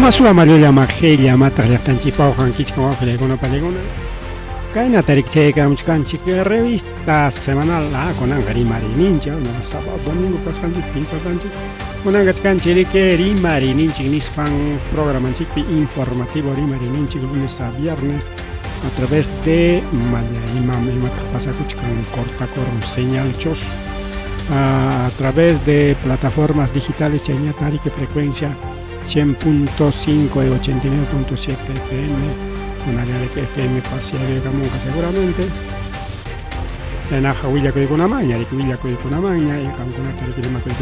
Masua Maluya Magelia Matarjachtanchipa Hankichko Legona Palegona. Kaina Tarikcheka Muchkanchik revista semanal con Angari Marinincha, no sábado, domingo, Pascanchik, Pinza Tanchik. Con Angachkanchik, Rimarininchik, Nisfan, programa informativo Rimarininchik, lunes a viernes, a través de Imam Imatapasakuch con corta con señal chos, a través de plataformas digitales, Chañatari, que frecuencia 100.5 y 89.7 FM, una área de FM pasiable Camonca seguramente. Se naja Villa con maña, y Villa con maña, y Cancuna Tarikima con la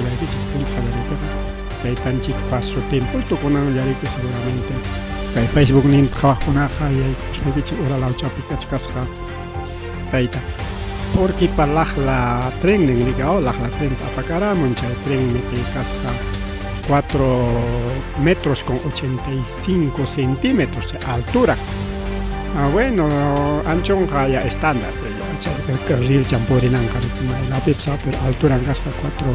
que hay tan chic paso tiempo, esto con una que seguramente. Que Facebook ni trabajo con aja y hay que ora la chapika casca. Taita. Porque para la tren en ligado, la tren apacara, moncha de tren me casca 4 metros con 85 centímetros de altura. Bueno, ancho ya estándar, que el champurinan, la pepsa, pero altura en casa 4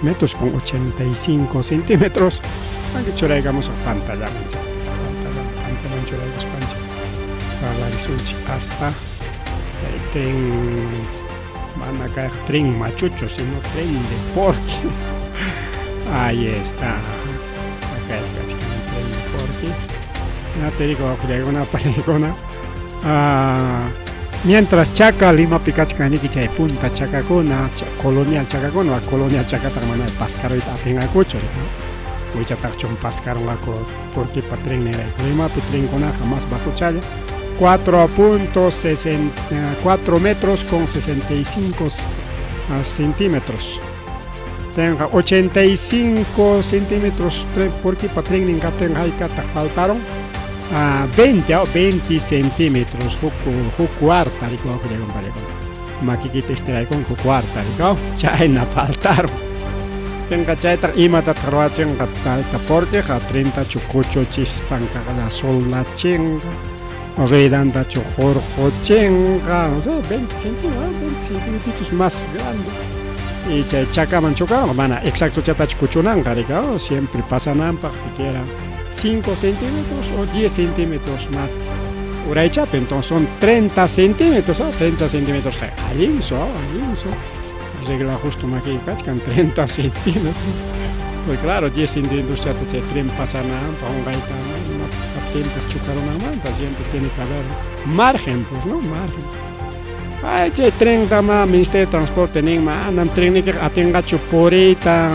metros con 85 centímetros. Aunque choregamos a pantalla, choregamos para la risunchi hasta el tren, van a caer tren machucho, sino tren de porqui. Ahí está. Acá el tren de porqui. Ya te digo, una palegona. Mientras Chaca, Lima, Picachcaniki, Chay Punta, Chacacona, Colonial Chacacona, Colonial Chacatamana, Pascaro y Tatenga Cocho, ¿no? Voy a tachar un Pascaro, porque Patren era Lima, Petren con jamás bajo Chaya, 4 metros con 65 centímetros. Tenga 85 centímetros, porque Patren en Catenga faltaron. 20 centímetros, cuarta, digo, que le comparé con Maquita estará con cuarta, digo, China faltaron. Tenga Chaita y mata Troachen, porque a 30 chucocho chispanca la sol la chenga, redanda chojorjo chenga, no sé, 20 centímetros más grande. Y Chaca manchoca, hermana, exacto, chata chucuchunanga, digo, siempre pasan ampas siquiera 5 centímetros o 10 centímetros más. Uraichape, entonces son 30 centímetros, 30 centímetros. Alinso. Regla justo aquí, cachcan 30 centímetros. Pues claro, 10 centímetros ya te tren pasa nada, para un gaita, no tiempo chucar una manta, siempre tiene que haber margen, pues, ¿no? Margen. Ay, che, tren dama, Ministerio de Transporte, ningma, andan tren que atenga chuporita.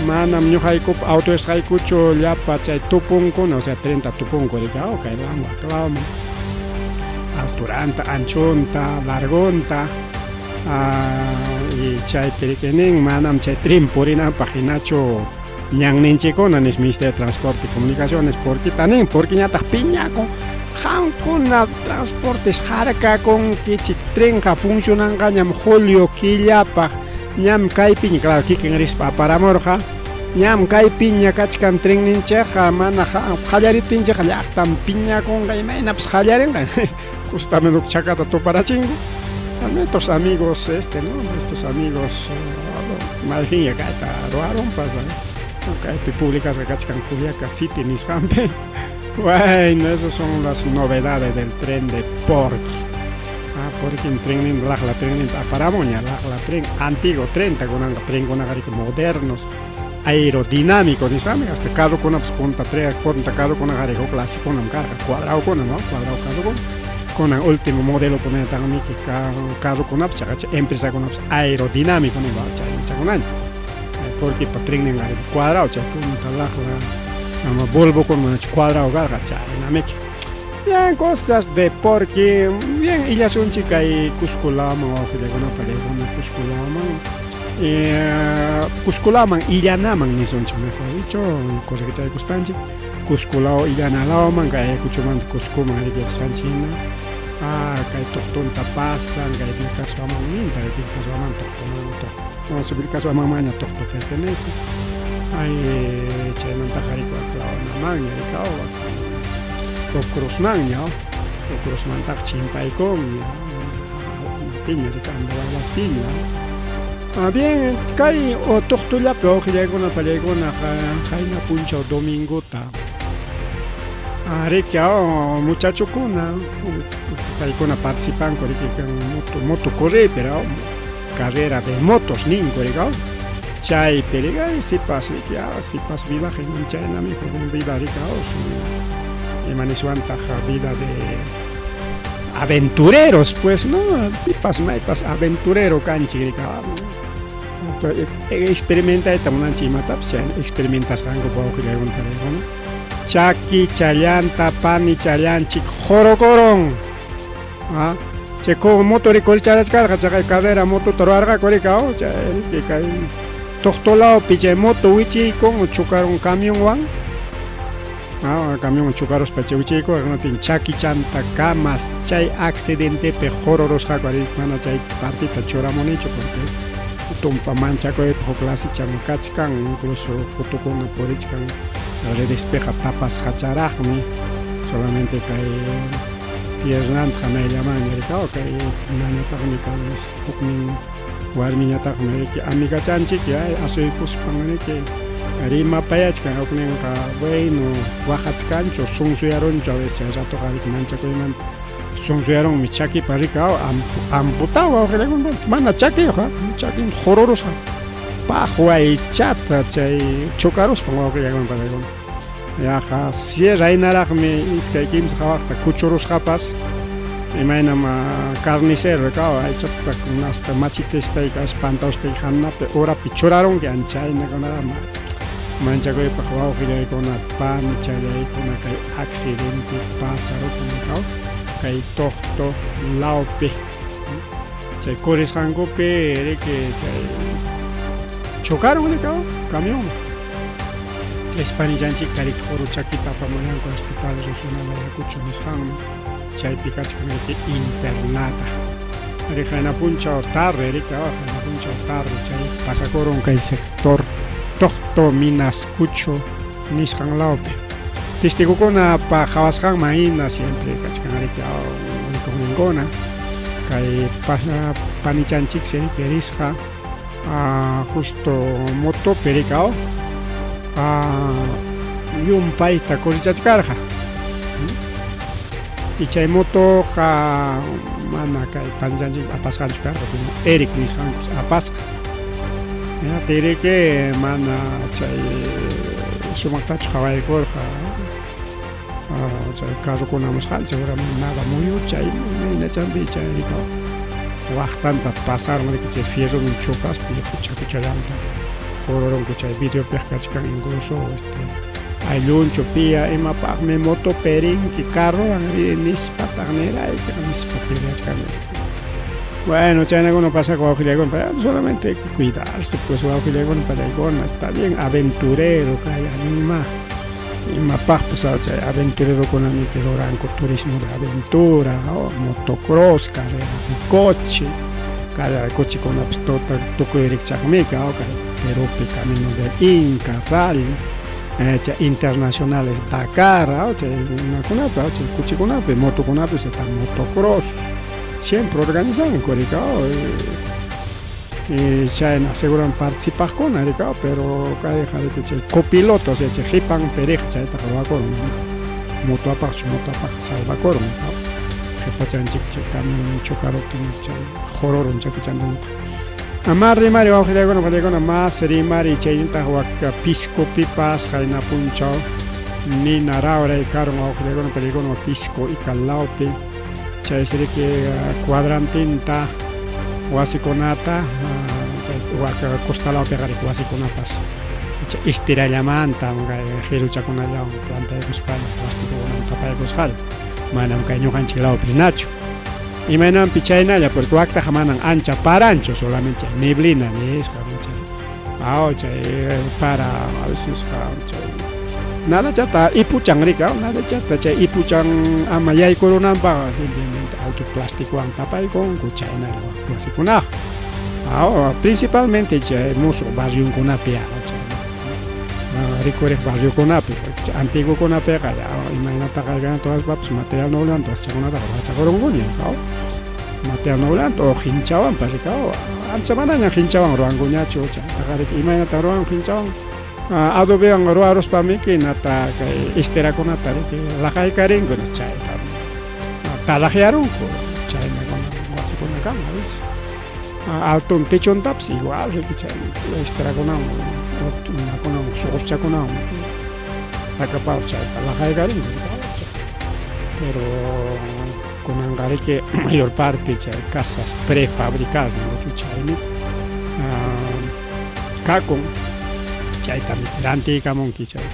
Manam ñuqayku autos haykuchu llapa chay tupunkuna, o sea 30 tupunku rica, okay, clama alturanta, anchunta, largonta, y chay tirikenin manam chay tren purina paginacho ñanninchikuna nis Ministerio de Transporte y Comunicaciones, porque ñataq piñakun hankuna transportes harka con kichik trenqa funcionanqa ñam julio killapaq ñam kaypiña, claro, kikin rispa paramorja, ñam kaypiña kachkan tren ninchaja, mana jallaritincha llaqtan piña con gaymaynapas jallarinqa, justamente chacata toparachingo. Estos amigos, ¿no? Estos amigos, malginha kayta roaron pasa, kaypi publicas kachkan Juliaca City nisqanpi. Bueno, esas son las novedades del tren de Porqui. Porque en tren la tren aparamoña, la tren antiguo 30 con tren con modernos, aerodinámicos, ni saben, hasta carro con punta 3, carro con agarijo clásico, con carga cuadrado con no, cuadrado carro con el último modelo con el también que carro con empresa con aerodinámico ni va a con año. Porque para tren en cuadrado, punta la Volvo con un cuadrado carga, dinámico. Bien, cosas de porque bien, ella son chica y Cusculama o que una pareja Cusculaman y Llanaman ni son chica mejor dicho, cosa que te Cuspanchi, Cusculao y Llanalaman, que hay Cuchuman de Cuscuma de Sanchina, que hay Tortonta pasan, que hay caso a Maminta, que hay caso a Manto, no se ve caso a Mamaña, Torto pertenece, hay Chaymantajarico, la Manga, el Caoba. Cruzman, tak chimpaicom, piña de cambio las piñas. Bien, cae o tortulla, pero que llega una palegona, jaina puncha o domingota. Arikiao muchachokuna paykuna participan kurikan moto corripera carrera de motos nin kurikaw chay periga sipas vida geninchayna mi joven vida rikaw imaniswantaja vida de aventureros pues no maypas aventurero kanchik rikaw experimenta esta munanchimata experimentas rango pawqriyagun paregon chaki challanta pani challanchik jorokoron che ko motori koricharachkarqa chay carrera moto torarqa korikao chay kay toqtolao piche moto wichiykun chocaron camionwan camion chocarospa chay wichiykun chaki chanta kamas chay accidentepi jororosqa mana chay partita choramonichu porque tumpa manchakoypi huk clase chamakachkan incluso fotokuna purichkan redespeja tapas hacharaqmi solamente kay piernanta hanayllaman rikaw kay nañataqmi kay huknin warmiñataqmi amigachanchik asuykuspan rimapayachkan hukninqa bueno waqachkanchu sunsuyaronchu a veces chay ratoqa manchakuymanta sunsuyaronmi chakipa rikaw amputawa wawqiraykunta mana chakiyuqa chaki jororosqa paqway chata chay chocarospan wawqiraykunpa yaqa sierra hinaraqmi iskay kimsa qhawaqta kuchurusqapas imaynama carnicero rikaw aychata kunaspa machitespayqa espantawspay hanapi urapi churaronki chaynakunarama manchakuypaq wawqillaykuna pani challaykuna kay accidente pasarukun rikaw kay toqto lawpi chay kurisqankupi riki chay chocaron rikaw camión Españollanchik tarik joro chakita apamunanku hospital regional Ayacucho nisqanmi chaypi kachkanki internata rija punchaw tarde rika punchaw tarde chay pasakoron kay sector toqto Minascucho nisqan lawpi testigokuna pa qhawasqanman hina siempre kachkanrika unikunkuna kay panichanchik riqsqa justo motopi rikaw yumpayta kurichachkarqa y chay motoqa mana kay panichanchik apasqanchu karqa sino Eric nisqankus apasqa tiriki mana chay sumaqtachu qhawaykurqa chay carrukunamusqanchik seguramente nada muyu chay hinachanpi chay rikaw waqtanta pasarman chay fierroman chupaspi huchakuchallanta jororonku chay videopi kachkan incluso ayllunchu pia imapaqmi moto perinki carrowan nispa taqnirayki nispa piriachkani bueno chaynakuna pasaka wawqillaykuna solamente hay que cuidarse pues wawqillaykuna pallaykuna está bien aventurero kay anima imapaqpas chay aventurerokunami ruranku turismo de aventura motocross carrera de coche carrera de cochekunapas tukuy rikchaqmika Perupi Camino del Inca, Rally, internacionales Dakar, chay kuchikunapi, motokunapi, motocross, siempre organizan kurikao y chayna aseguran participaqkuna rikao pero kay chay copilotos chay hipan perij chayta qhawakurun motoapaq salvakurun hipachanchik chay camion chocarotin chay jororun chakuchananta Amarri mari wawqillaykuna mas rimari chaynta waka pisco pipas qayna punchaw nina rawray karon wawqillaykuna pallaykuna pisco ikalawpi chaysiriki cuadrantinta wasikunata chay waka costalawpi qarik wasikunapas istirallamanta hiruchakunallawan plantaykuspalla plastikukunata tapaykusqalla manam kay ñuqanchik lawpi hinachu imaynampi chaynalla porque waqtaqa manan ancha paranchu solamente neblina nisqa chay para a veces chay nada chata ipuchan rika nada chata chay ipuchan ama yaykurunanpaq simplemente alto plastikuwan tapaykunku chaynalla wasikunaq principalmente chay musuq barriokunapi rikuriq barriokunapi antiguokunapiqa imaynata qaygan todas papas material noblanta chakunataqa wachakurunkuña material noblanta o hinchawanpas rikaw ancha manaña hinchawan ruwankuñachu chaytaqa imaynata ruwan hinchawan adobewan ruwaruspami nata kay istirakunata riki laqaykarinkunas chayta talajiarunku chaynakunan wasikunakama altun techontapas igual riki chay istirakunawan kunan suquschakunawan akapawan chayta laqaykarinku pero kunanqa riki mayor parte chay casas prefabricadas chaymi kakun chaytami rantiykamunki chay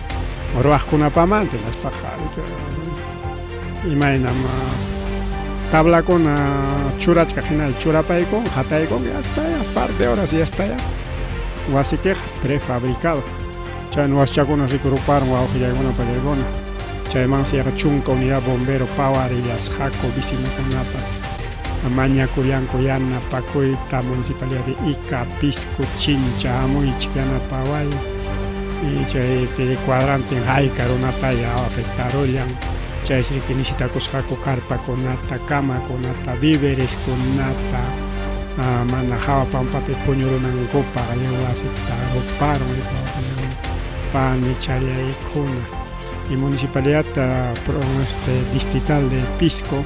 ruwaqkunapamanti naspaqa imaynam tablakuna churachka hinal churapaykun hataykun hasta ya par de horas ya está ya wasikiqa prefabricado chayna wasichakuna rikuruparon wawqillaykunapas yaykuna chaymansiqa chunka unidad bombero pawarillas hako vecinokunapas mañakullanku yanapakuyta municipalidad de Ica, Pisco, Chincha, Amuychik yanapaway y chaypi cuadrante hayka runata ya afectarullan chaysriki nisitakusqaku karpakunata, kamakunata, vívereskunata mana hawa pampapi puñurunankupa wasita ruparon pani chariaykuna y municipalidad distrital de Pisco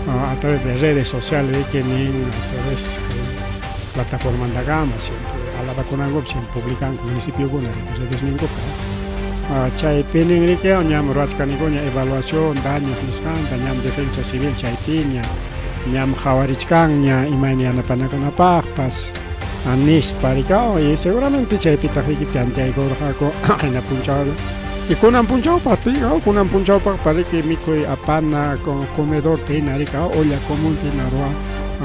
a través de redes sociales que a través de plataformas de gama siempre a la vacuna siempre publican municipio con redes ninguno chay penen que ñam ruachkanikoña evaluación daños nisqanta ñam defensa civil chaypiña ñam hawarichkanña imayna yanapanakunapaqpas nispa rikao y seguramente chaypita rikipi antiaykurqaku hina punchado y kunan punchawpaq rikao kunan punchawpaq pariki mikuy apana comedor hina rikao olla común hina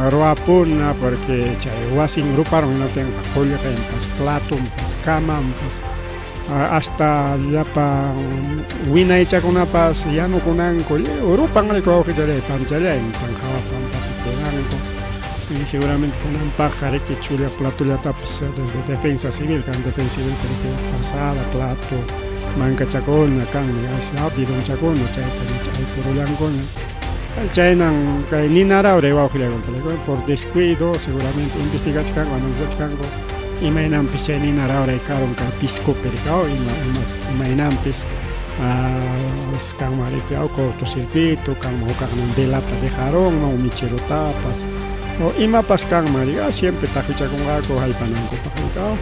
ruapuna porque chay wasin ruparon hinapiqa qullqinpas platunpas kamanpas hasta llapa winaychakunapas yanukunanku urupan rikuq chay panchallaymi tan hawapan papipiranku y seguramente kunanpaq riki chulla platullatapas desde defensa civil kan defensa civil porque calzada plato mankachakuna kanmi bidonchakuna chay purullankuna chaynan kay ninarauri wawqillaykunta por descuido seguramente investigachkanku analizachkanku imaynanpis chay ninarauri karon kay Piscopi rikao imaynanpis kanman riki cortocircuito kanman hukaqman velata dejaronman michirutapas o imapas kanman rika siempre taqichakunqaku haypanankupaq rikao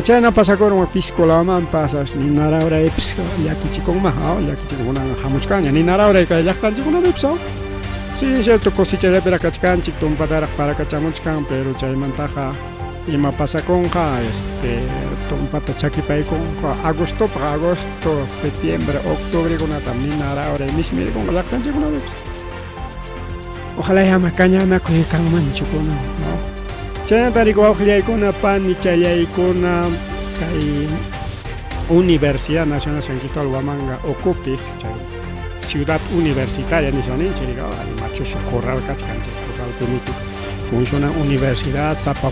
chayna pasakurun Piscolaman pasas ninarauraypis llakichikunman llakichikunman hamuchkanña ninarauri kay llaqtanchikkunapipis sí cierto cosechallapira kachkanchik tumpataraq parakachamuchkan pero chaymantaqa ima pasakunqa tumpata chakipaykunqa agosto, septiembre, octubre kunatam ninarauri mismirikunqa llaqtanchikkunapipis ojalá yamakañanakuy kanmanchu kunan no chaynata riku wawqillaykuna pani chayaykuna kay Universidad Nacional San Cristóbal Huamanga Ocupis chay ciudad universitaria nishaninchik rikao machusu corral kachkanchik corralpi funciona universidad sapa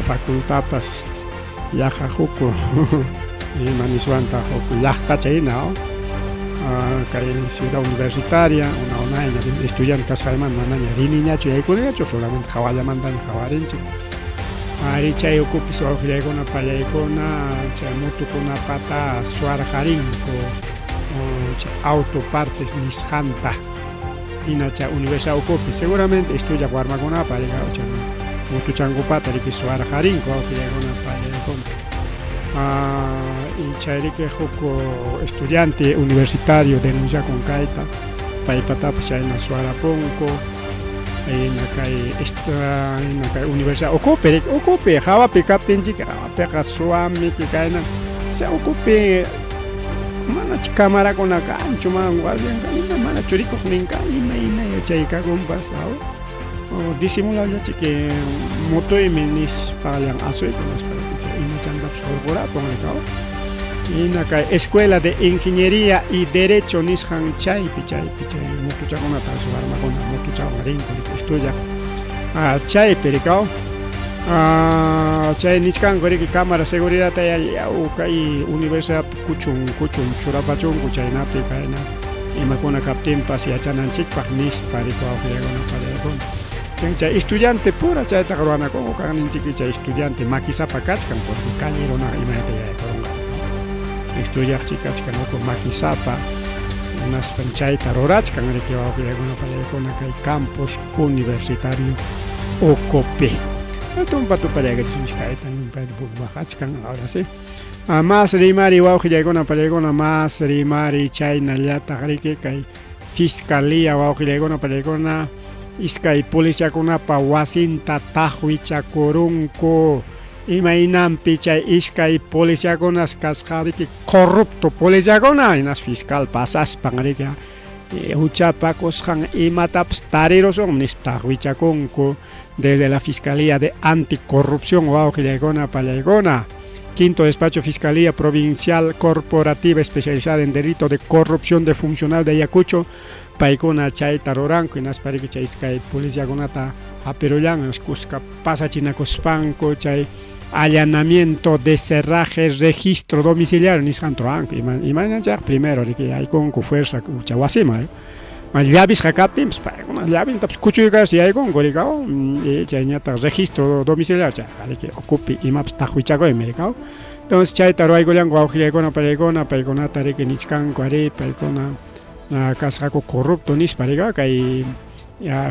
facultapas yaqa huku ima niswanta huku llaqta chayna kay ciudad universitaria una estudiante kasqayman manaña riniñachu yaykunañachu solamente hawallamantaña hawarinchik ari chay Ocupis wawqillaykuna pallaykuna chay mutukunapata suwarqarinku chay autopartes nisqanta hina chay Universidad Ocupis seguramente estudia warmakunapa rikao chay mutuchankupata riki suwarqarinku wawqillaykuna pallaykuna y chay riki huku estudiante universitario denunciakun kayta paypatapas chayna suwarapunku hina kay Universidad Ocupi hawapi kaptinchik hawapiqa suwamiki kayna chay Ocupi mana cámarakuna kanchu man wallanqa mana churikuq ninqa ima yachaykakunpas disimulallachik mutuymi nispallan asuykunas ima chantapas hurqurapun rikao hina kay Escuela de Ingeniería y Derecho nisqan chaypi chay mutuchakunata warmakuna mutuchawan rinku estudia chaypi rikao chay nisqanku riki cámara seguridad yaw kay universidad kuchun churapachunku chaynapi kayna imakuna kaptinpas yachananchikpaq nispa riku wawqillaykuna pallaykuna chay estudiante pura chaytaqa ruwanakunku kaqninchik chay estudiante makisapa kachkan porque calle runaqa imayta yaykurunqa estudiar chicas que no con maquisata unas panchaita rorachkan que va a el campus universitario Ocope. Tumpa tu para que se inscaita en un país bajachkan ahora sí. A más rimari va a llegar una palegona más rimari chaina ya tagrike kai fiscalía va a llegar una palegona iskay policía con pa wasinta tahuicha corunco imainampi chay iskay policía con as casjariki corrupto policía con inas fiscal pasas pangrika uchapacos han imataps tariros omnis tahuicha conco desde la Fiscalía de Anticorrupción o Aujillegona Palegona, quinto despacho Fiscalía Provincial Corporativa especializada en delito de corrupción de funcional de Ayacucho, Paikona Chay Taroranco, en Asparique Chayskai, Policía Gonata, Aperoyan, en Cusca, Pasachinacospanco, Chay, allanamiento de cerraje, registro domiciliario, en Iscantroanco, imagínate primero, que hay con fuerza, Chahuasima, llaves hakaptim una llaves taps kuchuygas y hay con goricao y chañata registro domiciliario que ocupe y maps tajuichago en mercado entonces chaita roy golan guajile con paigona tare que nichkan cuare paigona casco corrupto nis pariga que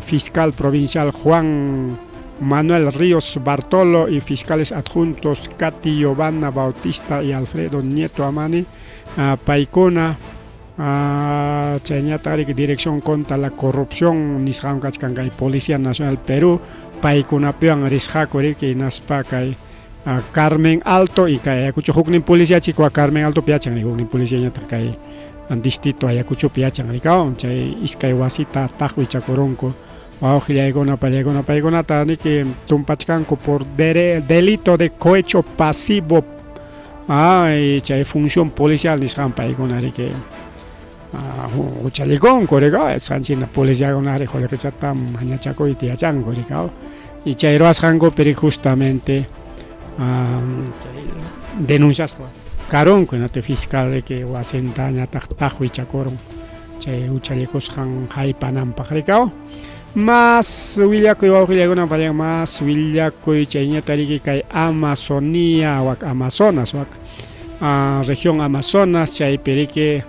fiscal provincial Juan Manuel Ríos Bartolo y fiscales adjuntos Katy Giovanna Bautista y Alfredo Nieto Amani paigona Dirección contra la Corrupción Nisram Kachkangay Policía Nacional Perú Paikunapian Rishakori que Naspakay Carmen Alto y que Ayacucho Huknin Policía Chico Carmen Alto Piachan y Huknin Policía Yatakay Andistito Ayacucho Piachan Ricao Chay Iskay Wasita Tahui Chacoronco Paigona Tani que Tumpachcanco por delito de cohecho pasivo y chay función policial Nisram Paigona que Uchalicón, Corregao, Sanchina, Policía Gonare, Joleque Chatam, Mañachaco y Tiachán, Corregao, y Chairoas Jango, pero justamente denuncias Carón, con el fiscal que Wasentaña, Tajo y Chacorón, Chay Uchalicos Han, Haipanam, Pajaricao, más Villaco y Baujilagona, para más Villaco y Chaiña Tariki, que Amazonía o Amazonas, región Amazonas, Chay Perique.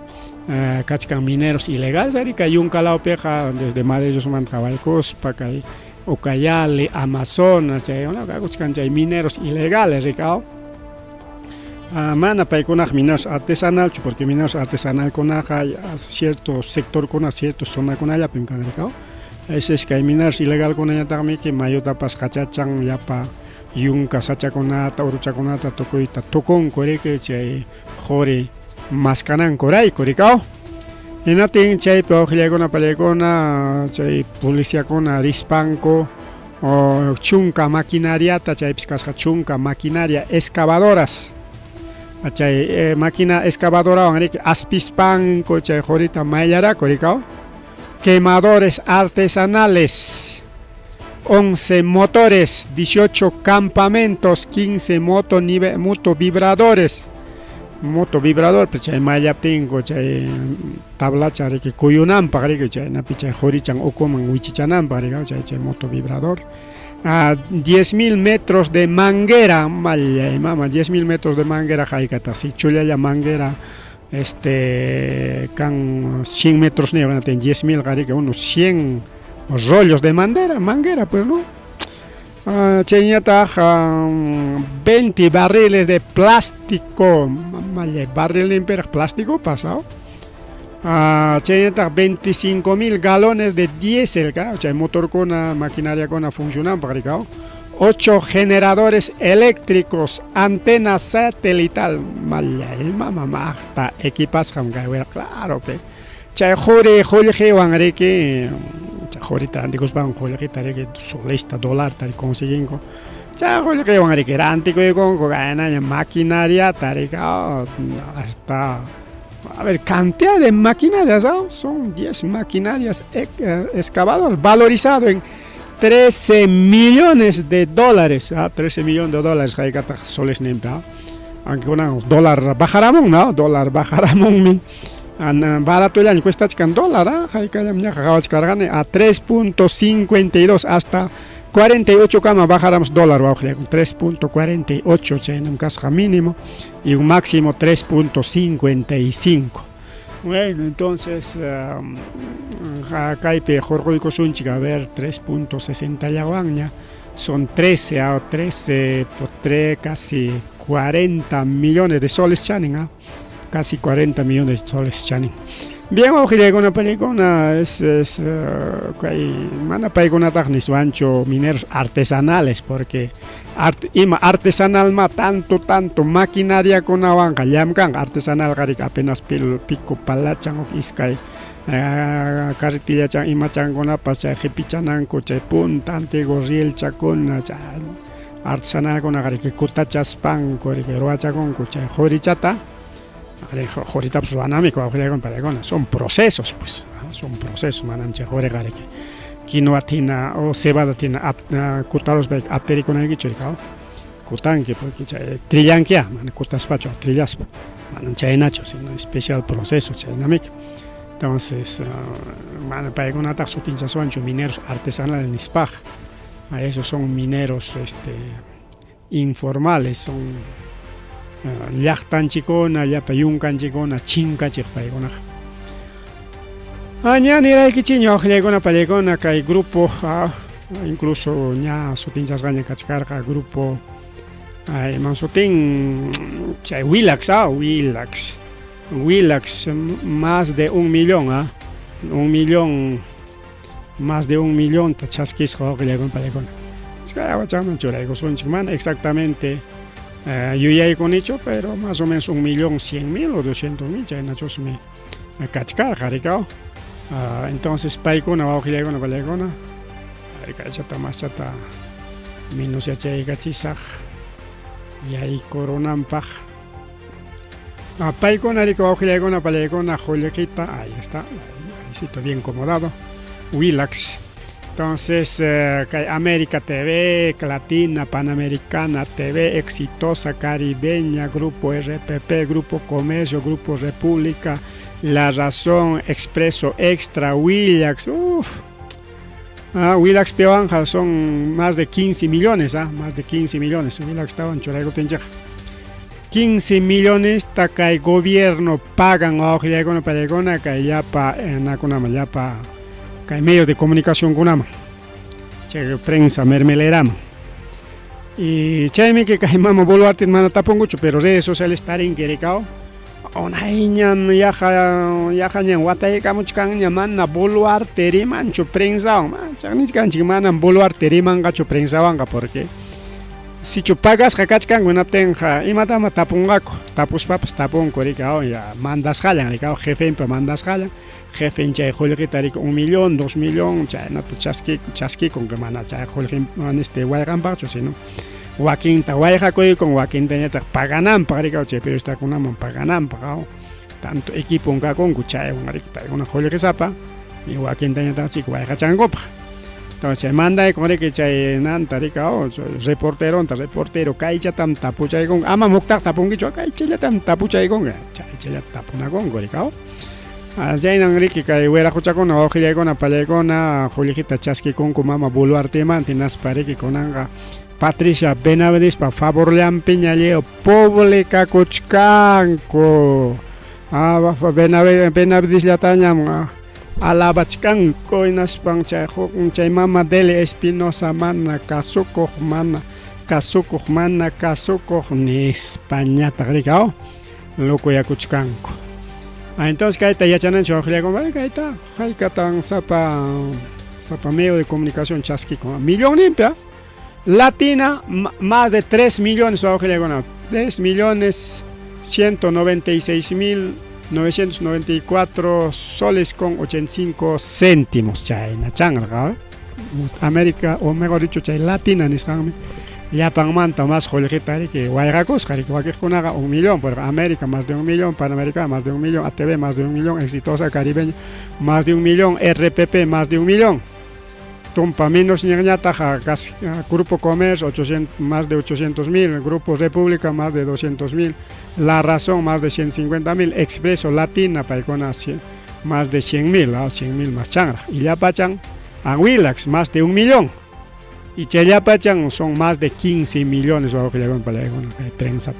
Cachcan mineros ilegales, Arica y un calao peja desde Madrid, Mancabalcos, Pacay, Ocayale, Amazonas, hay mineros ilegales, Ricao. Mana paiconaj mineros artesanal, porque mineros artesanal con cierto sector con cierto zona con allá, Pencan, Ricao. Es que hay mineros ilegales con allá también que mayota pas cachachan, yapa, yunca sacha con ata, orucha con ata, tocoita, tocón, coreque, chay, jore. Mascanan coray coricao en atin chay peojillegona palegona chay policía con rispanco o chunca maquinaria chay piscasca chunca maquinaria excavadoras chay máquina excavadora aspispanco chay jorita mayara coricao quemadores artesanales 11 motores 18 campamentos 15 motovibradores moto vibrador pues chay maya tengo chay tabla chay que cuyunam pagre chay na picha jorichan o coman wichichanam pagre chay moto vibrador 10.000 metros de manguera malla mama 10.000 metros de manguera jaikata si chula la manguera can 100 metros ne van a tener 10.000 gari que unos 100 rollos de manguera pues no Cheñata 20 barriles de plástico, barril de plástico pasado. Cheñata 25.000 galones de diésel, motor con maquinaria con funcionando, 8 generadores eléctricos, antena satelital, mamá, equipas, claro que. Chay jore que ahorita antigos van a que solista dólar tal consiguen chajo que van a que antico con gana maquinaria tarica hasta a ver cantidad de maquinarias son 10 maquinarias excavadoras valorizado en 13 millones de dólares 13 millones de dólares hay que soles nempa aunque un dólar bajarán no dólar bajarán barato el año cuesta $1 hay que a 3.52 hasta 3.48 kama bajáramos dólar bajo 3.48 chaynam kasqa mínimo y un máximo 3.55. Bueno, entonces kaypi hurquykusunchik a ver 3.60 llawanña son 13 a 13 por 3 casi 40 millones de soles chanin, casi 40 millones de soles chanin. Bien, una película es mana película tagnis vancho mineros artesanales porque artesanal ma tanto maquinaria con avanca llamkan artesanal garik apenas pico palachan o iskay carretilla chan imachan con pasa jepichanan coche punta antego riel chacon artesanal con garik kutachas pan corre roacha con coche jorichata. Ahorita pues anámico son procesos, pues son procesos mananche joregare que quinoa tina o cebada tina kutalos be apterico na gichurikao kutanque porque trillanquia man kutaspacho trillaspa mananche nacho sino especial proceso chainamic. Entonces man paigona ta sutincha suancho mineros artesanales nispaj. A esos son mineros informales, son llaqtan chikona, llapa yunkan chikona, chinka chikpaykuna. Ña niraykichiña oqllaykuna pallaykuna kay grupo, incluso ña sutinchasqaña kachkarqa grupo man sutin chay Willax, más de 1 millón, más de 1 millón tachasquisqa oqllaykuna pallaykuna. Chayawachaqman churaykusunchik mana exactamente yo ya he con hecho, pero más o menos 1.100.000 o 200.000 ya nachos me cachcar jaricao. Entonces paikona va ojilegona palegona. Chata más chata minus ya chay gachisaj y ahí coronampaj. Paikona rico ojilegona palegona jolequipa, ahí está, ahí sí está bien acomodado. Willax. Entonces, América TV, Latina, Panamericana TV, Exitosa, Caribeña, Grupo RPP, Grupo Comercio, Grupo República, La Razón, Expreso Extra, Willax, Willax Peoanja son más de 15 millones, más de 15 millones, Willax estaban choraigo tenja. 15 millones, taka el gobierno pagan a Ojilegona Palegona, que ya pa, nakunama, ya pa. Hay medios de comunicación con prensa mermelerama y chaymi que mama boluarte mana tapongucho pero redes sociales estar inquericao ona ñam yaja ñan watay kamuchkan ñamana boluarte rimancho prensa chagnis kanchi mana boluarte rimangacho prensa wanga porque si chupagas kakachkan una tenja imatama tapungako tapus papas tapon coricao ya mandas jalan ricao jefe pa mandas jalan jefe en chay jolki tarik 1 millón 2 millón chay na chaski con que mana chay jolki man waigan bacho sino wakin ta waiga con wakin teñata paganan paricao chay pero está con una paganan pagao tanto equipo un con chay una jolki sapa y wakin teñata chico waiga changopa. Entonces manda con que chay nan taricao reportero kaicha tam tapuchay con ama muktak tapungicho kaicha tam tapuchay con chay tapuna con goricao. Allá en Ricky que hubiera escuchado con ojilla con apallegona jolijita chaski con mama boluarte mantinas pareki con anga Patricia Benavides pa favor le ampiñaleo poble cacochcanco Benavides la tañam alabachcanco inas pancha chay mama dele Espinosa mana casuco mana ni Españata gricao loco yacuchcanco. Entonces kaita ya chanan chojle con kaita jaikatan sapa medio de comunicación chasqui con millón limpia latina más de 3 millones ojle con 3.196.994 soles con 85 céntimos China changa América o mejor dicho chay latina ni sangme ya manta más jolijitari que guayracos que con 1 millón por América más de 1 millón Panamericana más de 1 millón ATV más de 1 millón Exitosa Caribeña más de 1 millón RPP más de 1 millón Tumpa menos ñañata Grupo Comercio más de 800.000 Grupo República más de 200.000 La Razón más de 150.000 Expreso Latina Paicona más de 100.000 100.000 más changra y ya pachan a Willax más de 1 millón Y Chayapachan son más de 15 millones o que llegan para la prensa.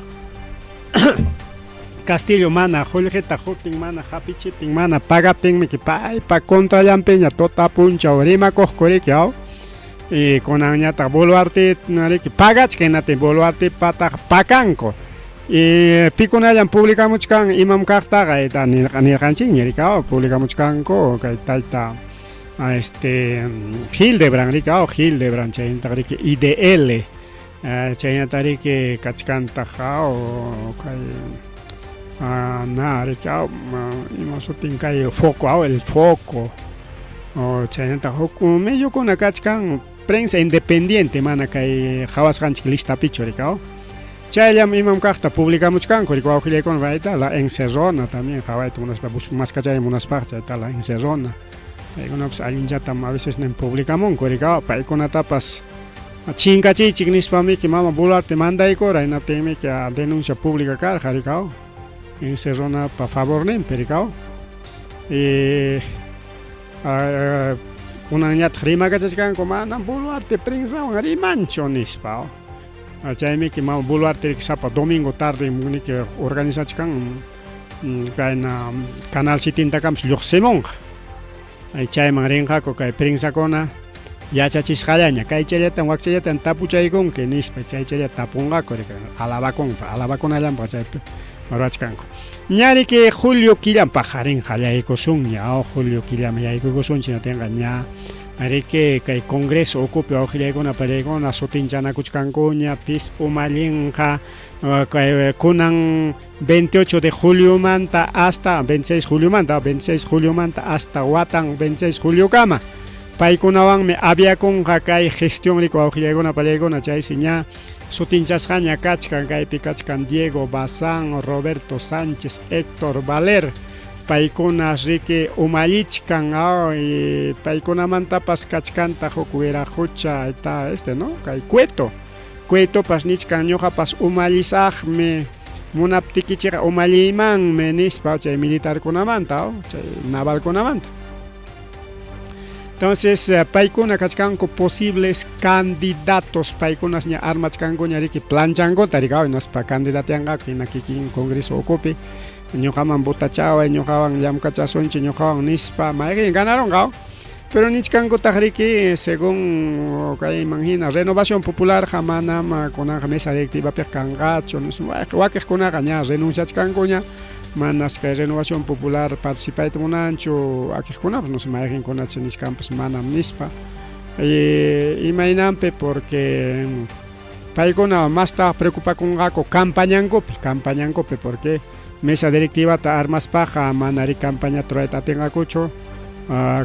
Castillo mana, Joljeta, Jotin mana, Hapichitin mana, Pagatin, mi que pa contra Lampeña, Tota Puncha, Orima Coscoriqueao. Y con Añata Boluarte, Pagach, que nate Boluarte pata Pacanco. Y Picunayan publica muchkan, Imam Cartaga, y Tanil Ranchin, Ericao, publica muchcanco, que taita. Hildebrand, Ricao, Hildebrand, Chayantariki, IDL, Chayantariki, Kachkantajao, Ricao, Imosutinkai, Foco, el Foco, o Chayantajoku, medio con la Kachkan, prensa independiente, mana, que Javas Ranch lista picho, Ricao. Chayam Imam Carta publica muchkan, Ricao, con Vaita, la Encerrona también, Javaita, unas más cachai, unas partes, la Encerrona. Alguien ya a veces no publicamos, coricao, para con tapas. Chingachi, chignis para mí que mama bular te manda y cora, y no teme que a denuncia pública car, jaricao. En zona para favor, nem, pericao. Y una niña rima que te como andan bular te prensa, un rimancho nispao. A chaime que mama bular te sapa domingo tarde, que organiza chican, canal 70 camps, Luxemong. Ay chay manrenja ko kay prensa kona ya chachis khalaña kay chayatan wakchayatan tapuchay kon que nispa chay chaya tapunga ko alaba con alam pa chay marachkanko ñari que Julio Kilam pajarin khallay ko sun ya Julio Kilam ya ko sun china tenga ña ari que kay congreso ocupe ojilay kona paregona sotinchana kuchkanko ña pis umalinja kunan 28 de julio manta hasta 26 julio manta hasta watan 26 julio kama paikunawan me había con hakay gestión rico aujillegona palegona chay siña sutinchasjaña kachkan kay pikachkan Diego Bazán, Roberto Sánchez, Héctor Valer paikunas rique umalichkan y paikuna manta pas kachkanta jokuera hucha eta no kay Cueto pasnichkan ñoja pas umalizajme munaptikichira umaliman menispa chay militar kunamanta chay naval kunamanta. Entonces paikuna kachkanko posibles candidatos paikunas ña armachkanko ñariki planchanko tarikao naspa candidateanga kinakikin congreso ocupe ñojaman botachawa ñojawan llamkachasonchi ñojawan nispa mayri ganaron gao. Pero nichkanko tajriki según imagina Renovación Popular jamanam con la mesa directiva percangacho wakes con agaña renunciachkanko ña manas que Renovación Popular participa munancho akikuna no se imaginen con achenis campos manam nispa y mainampe porque paikona más está preocupa con gako campañanko porque mesa directiva ta armas paja manari campaña troeta tenga cocho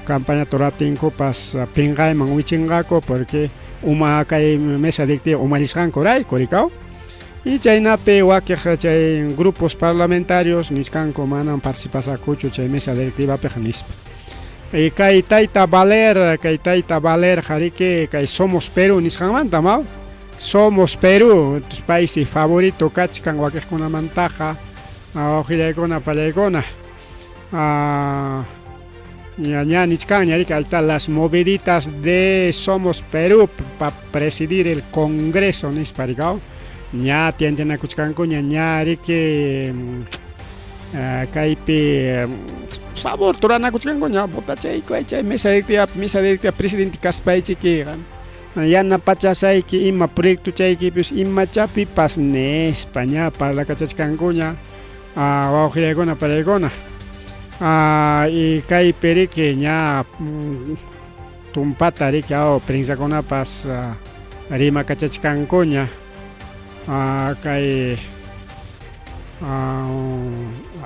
campaña toratinko pas pingay manguichingako porque uma kay mesa directiva umaliskan koray korikao y chaynape wakej chay grupos parlamentarios niskanko manan participasa kuchu chay mesa directiva pejnispa y kay taita Valer jarike kay Somos Perú niskanmanta mau Somos Perú tus países favorito kachkan wakej kuna mantaja ojilaykuna palaykuna ña nichkan ñarika alta las moviditas de Somos Perú para presidir el Congreso nisparigao ña tienten akuchkanko ña rike kaypi favor turana kuchkanko ña botachayko chay mesa directiva presidente kaspaychiki yana pachasayki ima proyecto chayki pues ima chapi pas nespa ña parlakachachkanko ña wawqillaykuna palaykuna y kay perike ña tumpata riki prensakunapas rima kachachkanko ña kay a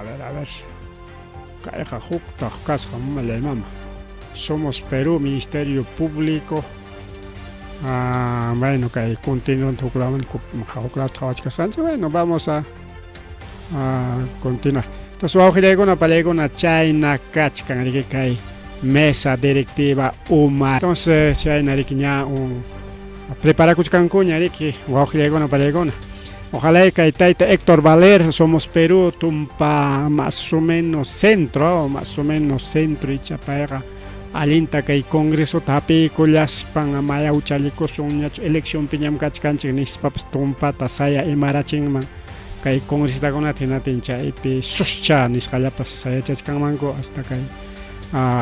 ver kayqa hukta kasqa mama Somos Perú Ministerio Público bueno kay continúa bueno vamos a continuar. Entonces wawqillaykuna palaykuna chayna kachkan riki kay mesa directiva UMAR. Entonces chayna riki ña preparakuchkanku ña riki wawqillaykuna palaykuna. Ojalá kay tayta Héctor Valer Somos Perú tumpa más o menos centro y chapayqa alinta kay Congreso tapi kullas pang maya uchalikosun ña elección piñam kachkanchik nispapas tumpata saya imarachingman kay congresista hinatin chaypi suscha nisqallapas sayachachkanmanku hasta kay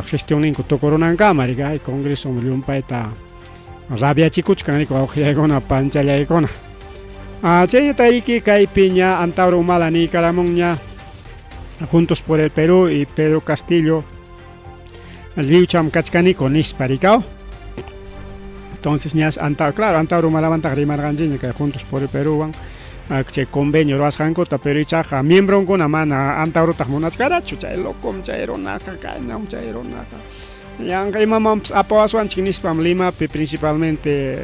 gestioninku tukurunankamari kay Congreso llumpayta rabiachikuchkanriku awqiyaykuna panchallaykuna chayñata riki kaypi ña Antauro Humala Nicaragua ña Juntos por el Perú y Pedro Castillo Liucham kachkaniko nispa rikao. Entonces ña claro Antauro Humalamanta rimarganchiña kay Juntos por el Perú che convenio ruwasqankota pero ichaqa miembronkuna mana Antaurotaq munachkarachu chay locom chay runaqa kaynam chay runaqa yanqa imamanpas apawaswanchik nispam Limapi principalmente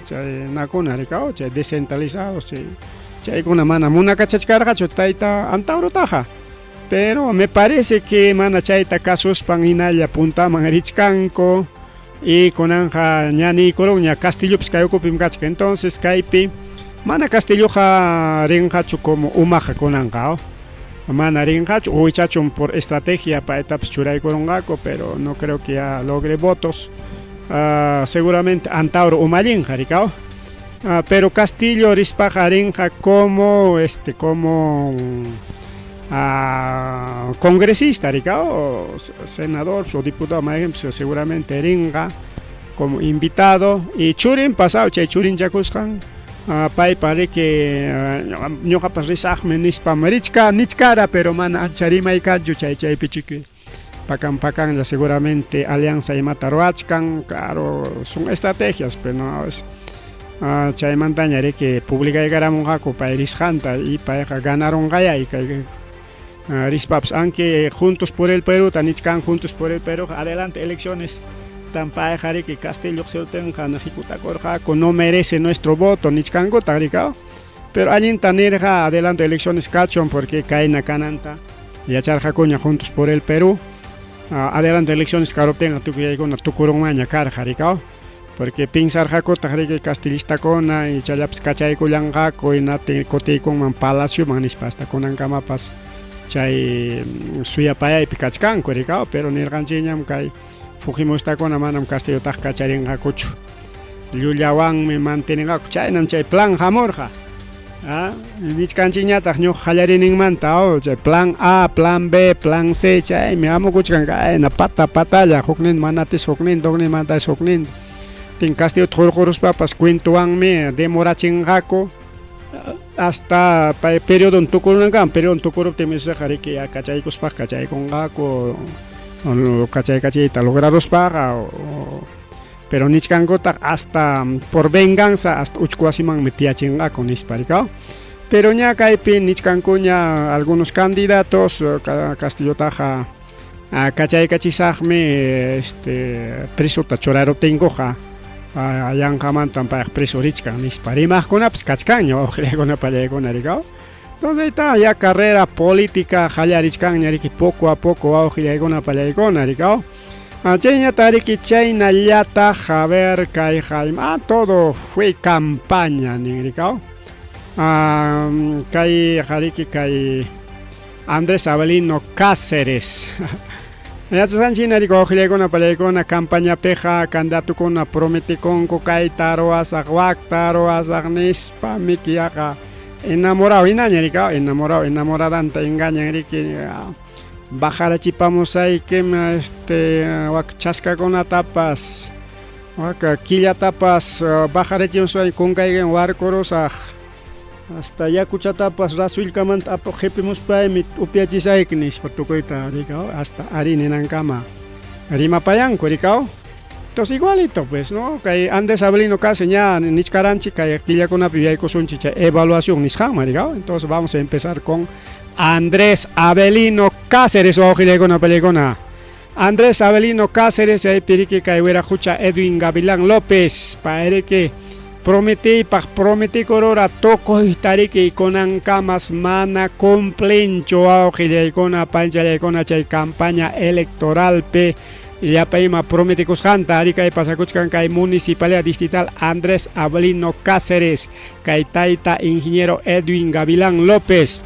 chay nakuna rikao chay descentralizados chaykuna mana munakachachkarqachu tayta Antaurotaqa pero me parece que mana chayta kasuspan hinalla puntaman richkanku y kunanja ña Nicorog ña Castillopis kay ukupim kachka entonces kaypi mana Castilloja rinqachu como umaqa kunanqa mana rinqachu uychachun por estrategia para etapas churaykurunqaku pero no creo que ya logre votos seguramente Antauro Humalinqa rikao pero Castillo rispaqa rinqa como congresista rikao senador o diputado seguramente rinqa como invitado y churin pasado chay churin chakusqan pay pare que ñuqapas risaqmi nispam nichkara pero mana charimaykachu chaypi chiki pakan seguramente alianza imata ruwachkan claro son estrategias pero no chaymantaña riki publicaykaramunqaku pay risqanta y payqa ganaronqaya y kay rispapas aunque Juntos por el Perú tanichkan Juntos por el Perú adelante elecciones Tampay que Castillo Xeutenja Najikutakorjaco no merece nuestro voto nichkango tarikao pero allí tanerja adelante elecciones cachon porque caena cananta y acharjacoña Juntos por el Perú adelante elecciones carotenga tukuyaykuna tukurunmaña karjarikao porque pinsar jaco tajrique castillista cona y chayaps kachaykullanqaku y nate kotiykunman palacio manispasta kunankamapas chay suyapayaypi kachkanku rikao pero nirqanchiñam kay Fujimostakuna manam Castillotaq kacharinqakuchu llullawanmi mantininqaku chaynam chay plan hamurqa nichkanchiñataq ñuqa qallarininmanta chay plan A, plan B, plan C chaymi amukuchkanqa ayna patalla huknin manatis huknin tugninmantash huknin tin Castillo hurquruspapas cuentowanmi demorachinqaku hasta periodo tukurunanqa periodo tukuruptinmi riki kachaykuspaq kachaykunqaku kachayta logrados paga pero nichkankota hasta por venganza hasta uchkuasiman metiachinqaku nisparikao pero ña kaypi nichkankuña algunos candidatos Castillotaqa kachaykachisaqmi presota churarutinkuqa yanqamantan payqa preso richkan nispa rimaqkunapas kachkanña wawqiraykunapallaykuna rikao entonces está ya carrera política hallarichkanña riki poco a poco wawqiraykunapallaykuna rikao chayñata riki chaynallata Javier kay todo fue campaña nin rikao kay riki kay Andrés Avelino Cáceres yachasqanchina riki wawqiraykunapallaykuna campaña peja candidatukuna prometikunku kayta ruwasaq wakta ruwasaq nispa mikiyaqa enamorado inaña rikao enamoradanta engañan riki bajarachipamos aykim wak chaskakunatapas wak killatapas bajarachimos ay kunkaykin warkurusaq hasta yakuchatapas rasuylkamanta qhipimuspaymi upyachisayki nispa tukuyta rikao hasta ari ninankama rimapayanku rikao entonces igualito pues no kay Andrés Avelino Cáceres ña nichkaranchik kay killakunapi yaykusunchik chay evaluación nisqanman rikao entonces vamos a empezar con Andrés Avelino Cáceres wawqiraykunapallaykuna Andrés Avelino Cáceres yaypi riki kay wiraqucha Edwin Gavilán López payriki prometikurura tukuyta riki kunankamas mana cumplinchu wawqiraykuna panchallaykuna chay campaña electoralpi llapayma prometikusqanta ari kay pasakuchkan kay municipalidad distrital Andrés Avelino Cáceres kay tayta ingeniero Edwin Gavilán López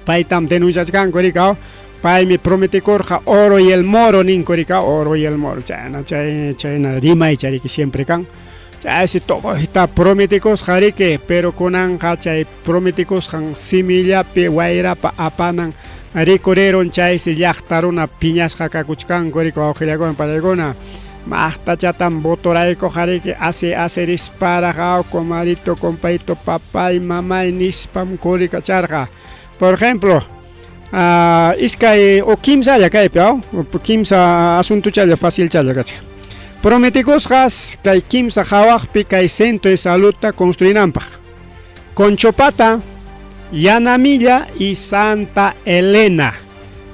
paytam denunciachkanku rikao pai me promete corja oro y el moro nincorika oro y el moro chayna rima y chari que siempre can chay si todo está prometicos jarike pero con anja chay prometicos han similla pe guaira pa apanan recorreron chay si yachtaron a piñas jacacuchcan coriko aujiliagon palegona Mahta chatan botoraico jarike hace dispara jao comadito compaito papá y mamá y nispam corika charja por ejemplo iskay o kimsa ya kay pao kimsa asunto chaya fácil chaya kacha prometicos gas kay kimsa hawakpi kay centro de salud construinampa Conchopata Yanamilla y Santa Elena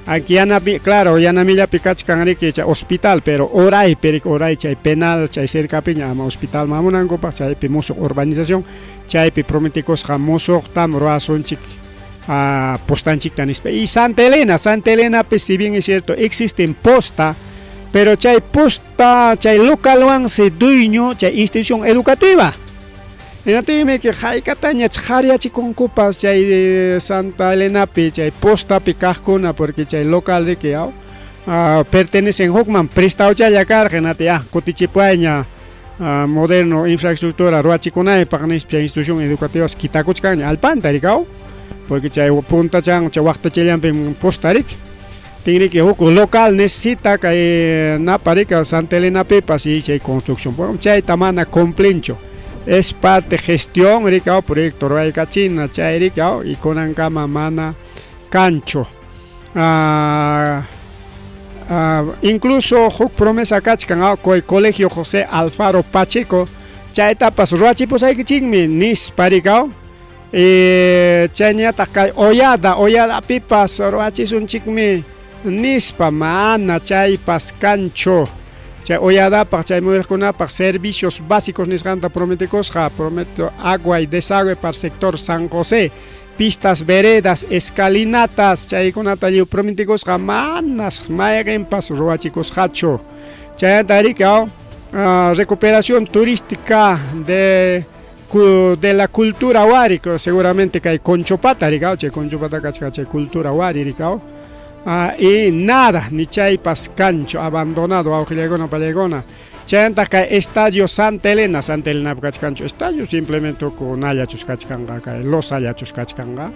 aquí claro Yanamilla pikachkan que hospital pero oray chay penal chay cerca piña ama hospital mamunango pa chay pimoso urbanización chay prometicos jamoso tam roason chik postanchik tanispe y Santa Elena pues si bien es cierto existen posta pero chay posta chay local one se dueño chay institución educativa enatime que hay cataña charia chiconcupas chay Santa Elena pe chay posta picajcona porque chay local de que pertenecen Hokman prestado chay carga nate cotichipaña moderno infraestructura ruachiconay para institución educativa quitacochcaña al pantaricao porque chay punta chan chay wakta chayam postarik tiene que local necesita que na parica Santa Elena pepa si chay construcción por chay tamana complencho es parte gestión ricao proyecto roica china chay ricao y con ancama mana cancho incluso promesa cachcan colegio José Alfaro Pacheco chay etapas ruachipos hay que chingmi nis paricao chayñata kay ollada pipas roachis chikmi nispa mana chaypas cancho chay ollada pa chay mujerkunapaq servicios básicos nisqanta prometicos prometo agua y desagüe para sector San José pistas veredas escalinatas chaykunata yu prometicos manas mayaqinpas roachicos hacho chayanta rikao recuperación turística de la cultura wari seguramente que hay Conchopata ricao che Conchopata cachcache cultura wari ricao y nada ni chaypas cancho abandonado aujiliagona palegona chayanta que estadio Santa Elena cachcancho estadio simplemente con ayachus cachcanga los ayachus cachcanga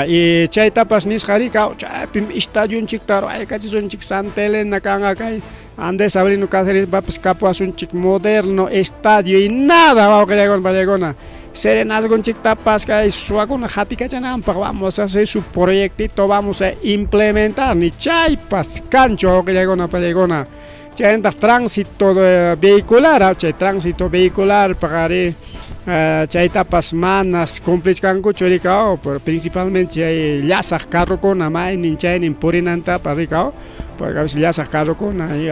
y chaytapas nisjarika chaypim estadio chiktaro ay cachison chik Santa Elena kanga kay Andrés Avelino Cáceres Papes Capuas un chic moderno estadio y nada va a Vallegona Serenas con chic tapas que suaguna jatica chanampa vamos a hacer su proyectito vamos a implementar ni chaypas cancho que llegó a Vallegona chayenta tránsito vehicular tránsito vehicular pagaré chaytapas manas complican choricao principalmente llazas carro con amay ninchay nin purinanta paricao porque a veces llazas carro con ahí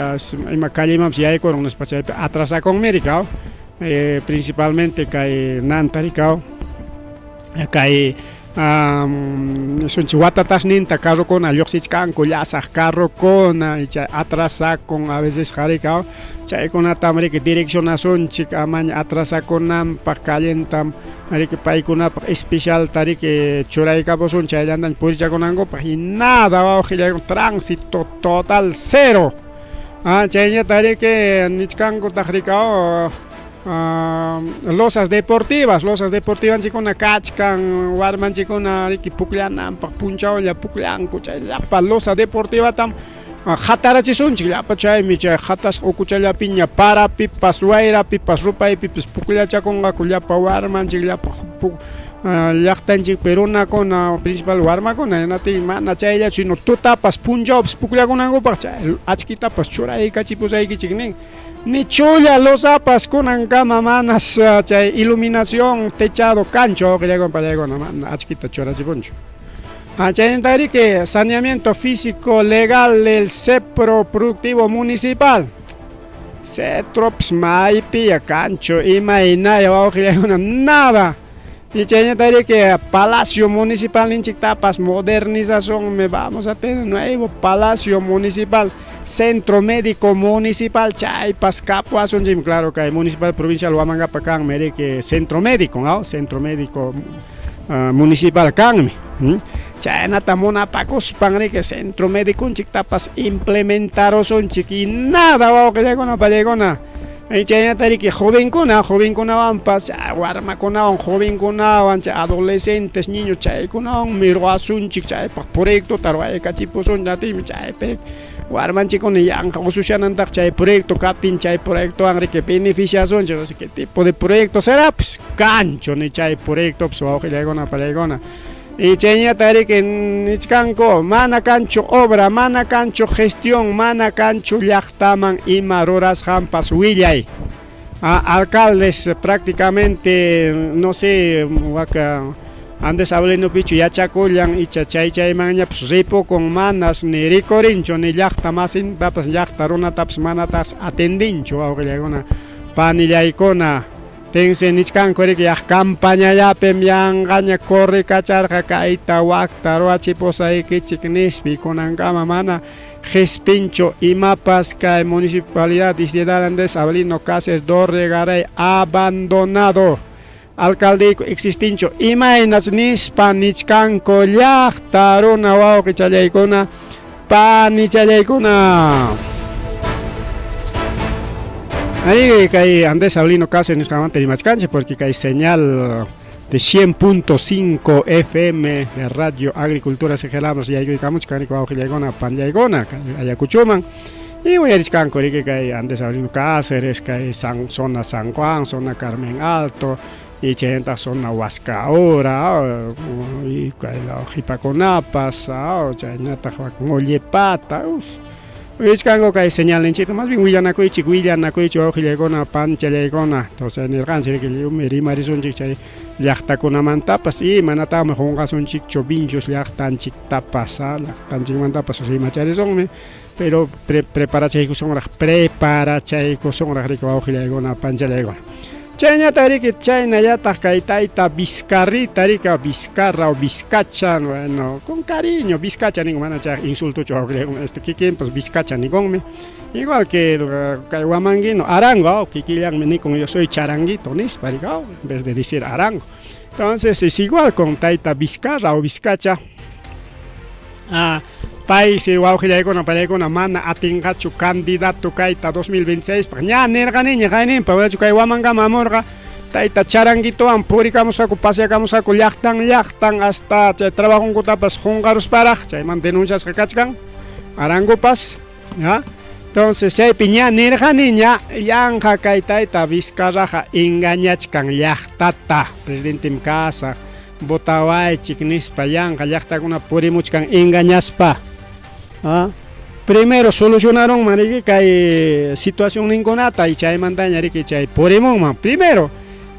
calle mam si hay con un espacio atrasa con mericao principalmente que nantaricao que son chihuatatas ninta carro con alioxicán con llazas carro con atrasa con a veces jaricao chay con atamre que direccionación chica maña atrasa con nam pa calentam ari que pai con especial tari que chorai caboson chay andan puricha con ango pa nada va tránsito total cero chay tari que nichkango tajricao losas deportivas chikuna kachkan warman chikuna riki pukllanan pa punchao ya puklanku chay pa losa deportiva tam hatarachisunchik llapa chaymi chay hatas ukuchallapiña para pipas wayra pipas rupay pipas pukllachakunqaku llapa warmanchik llapa llaqtanchik perunakuna principal warmakuna yanati mana chaylla sino tutapas punchawpas pukllakunankupaq chay achkitapas churaykachipusaykichik nin ni chulla losapas kunankama manas chay iluminación techado cancho qillagon pallegona mana achkita churachipunchu Chayantari que saneamiento físico legal del CEPRO productivo municipal CETROPS maipi cancho imainaya nada y chayantari que palacio municipal ninchiktapas modernización me vamos a tener nuevo palacio municipal centro médico municipal chaypas capuason claro que hay municipal provincial Huamanga Pacán mere que centro médico municipal canme chaynata munapakuspan que centro médiconchik tapas implementarosunchik y nada wawqillaykuna pallaykuna chaynata riki jovenkunawanpas warmakunawan jovenkunawan chay adolescentes niños chaykunawan mirwasunchik chaypaq proyectota ruwaykachipusunatimi chaypi warmanchikuna yanqa usushanantaq chay proyecto kaptin chay proyectowan riki beneficiasunchik así que tipo de proyecto será pues cancho ni chay proyecto pues wawqillaykuna pallaykuna y chaynata riki nichkanku mana kanchu obra mana kanchu gestión mana kanchu llaqtaman ima rurasqanpas willay alcaldes prácticamente no sé waka antes hablando pichu yachakullan icha chaymanñapas ripu con manas ni rikurinchu ni llaqta masintapas llaqta runatapas manatas atendinchu wawqillaykuna panillaykuna tense nichkanku riki campañallapim yanqaña corri kacharqa kayta wakta ruachipusaykichik nispi kunankama mana gespinchu imapas kay municipalidad Distrital Andrés Avelino Cáceres Dorregaray abandonado alcaldeyku existinchu imaynas nispa nichkanku llaqta runa wawqi challaykuna panichallaykuna ahí kay Andrés Avelino Cáceres nisqamanta rimachkanchik porque kay señal de 100.5 FM de Radio Agricultura Segelabros yaykuykamuchkan riki wawqillaykuna panllaykuna Ayacuchuman y uyarishkanku riki kay Andrés Avelino Cáceres kay zona San Juan zona Carmen Alto y chayanta zona Huascaura y kay Jipaconapas chaynata Mollepata Ishkango kay señal ninchito más bien willanakuychik wawqillaykuna panchallaykuna entonces nirqanchik riki rimarisunchik chay llaqtakunamantapas y manatami qunqasunchikchu vinchus llaqtanchiktapas llaqtanchikmantapas rimacharisunmi pero preparachaykusunraq riki wawqillaykuna panchallaykuna chaynata riki chaynallataq kay tayta Vizcarrita rika Vizcarra o Vizcacha bueno con cariño Vizcacha ningun mana chay insultuchu wawqillaykuna kikinpas Vizcacha nikunmi igual que kay wamanguino Arango kikillanmi nikun yo soy charanguito nispa rika en vez de decir Arango entonces es igual con tayta Vizcarra o Vizcacha país wawqillaykuna pallaykuna mana atinqachu candidato kayta 2026 ña nirqaniña qayninpa kay wamangama amurqa tayta charanguitowan purikamusqaku paseakamusqaku llaqtan hasta chay trabajunkutapas qunqarusparaq chayman denunciasqa kachkan Arangopas entonces chaypi ña nirqaniña yanqa kay tayta Vizcarraqa engañachkan llaqtata presidentemi kasaq botawaychik nispa yanqa llaqtakuna purimuchkan engañaspa primero solucionaron mariki kay situación ninkunata y chaymantaña riki chay purimunman primero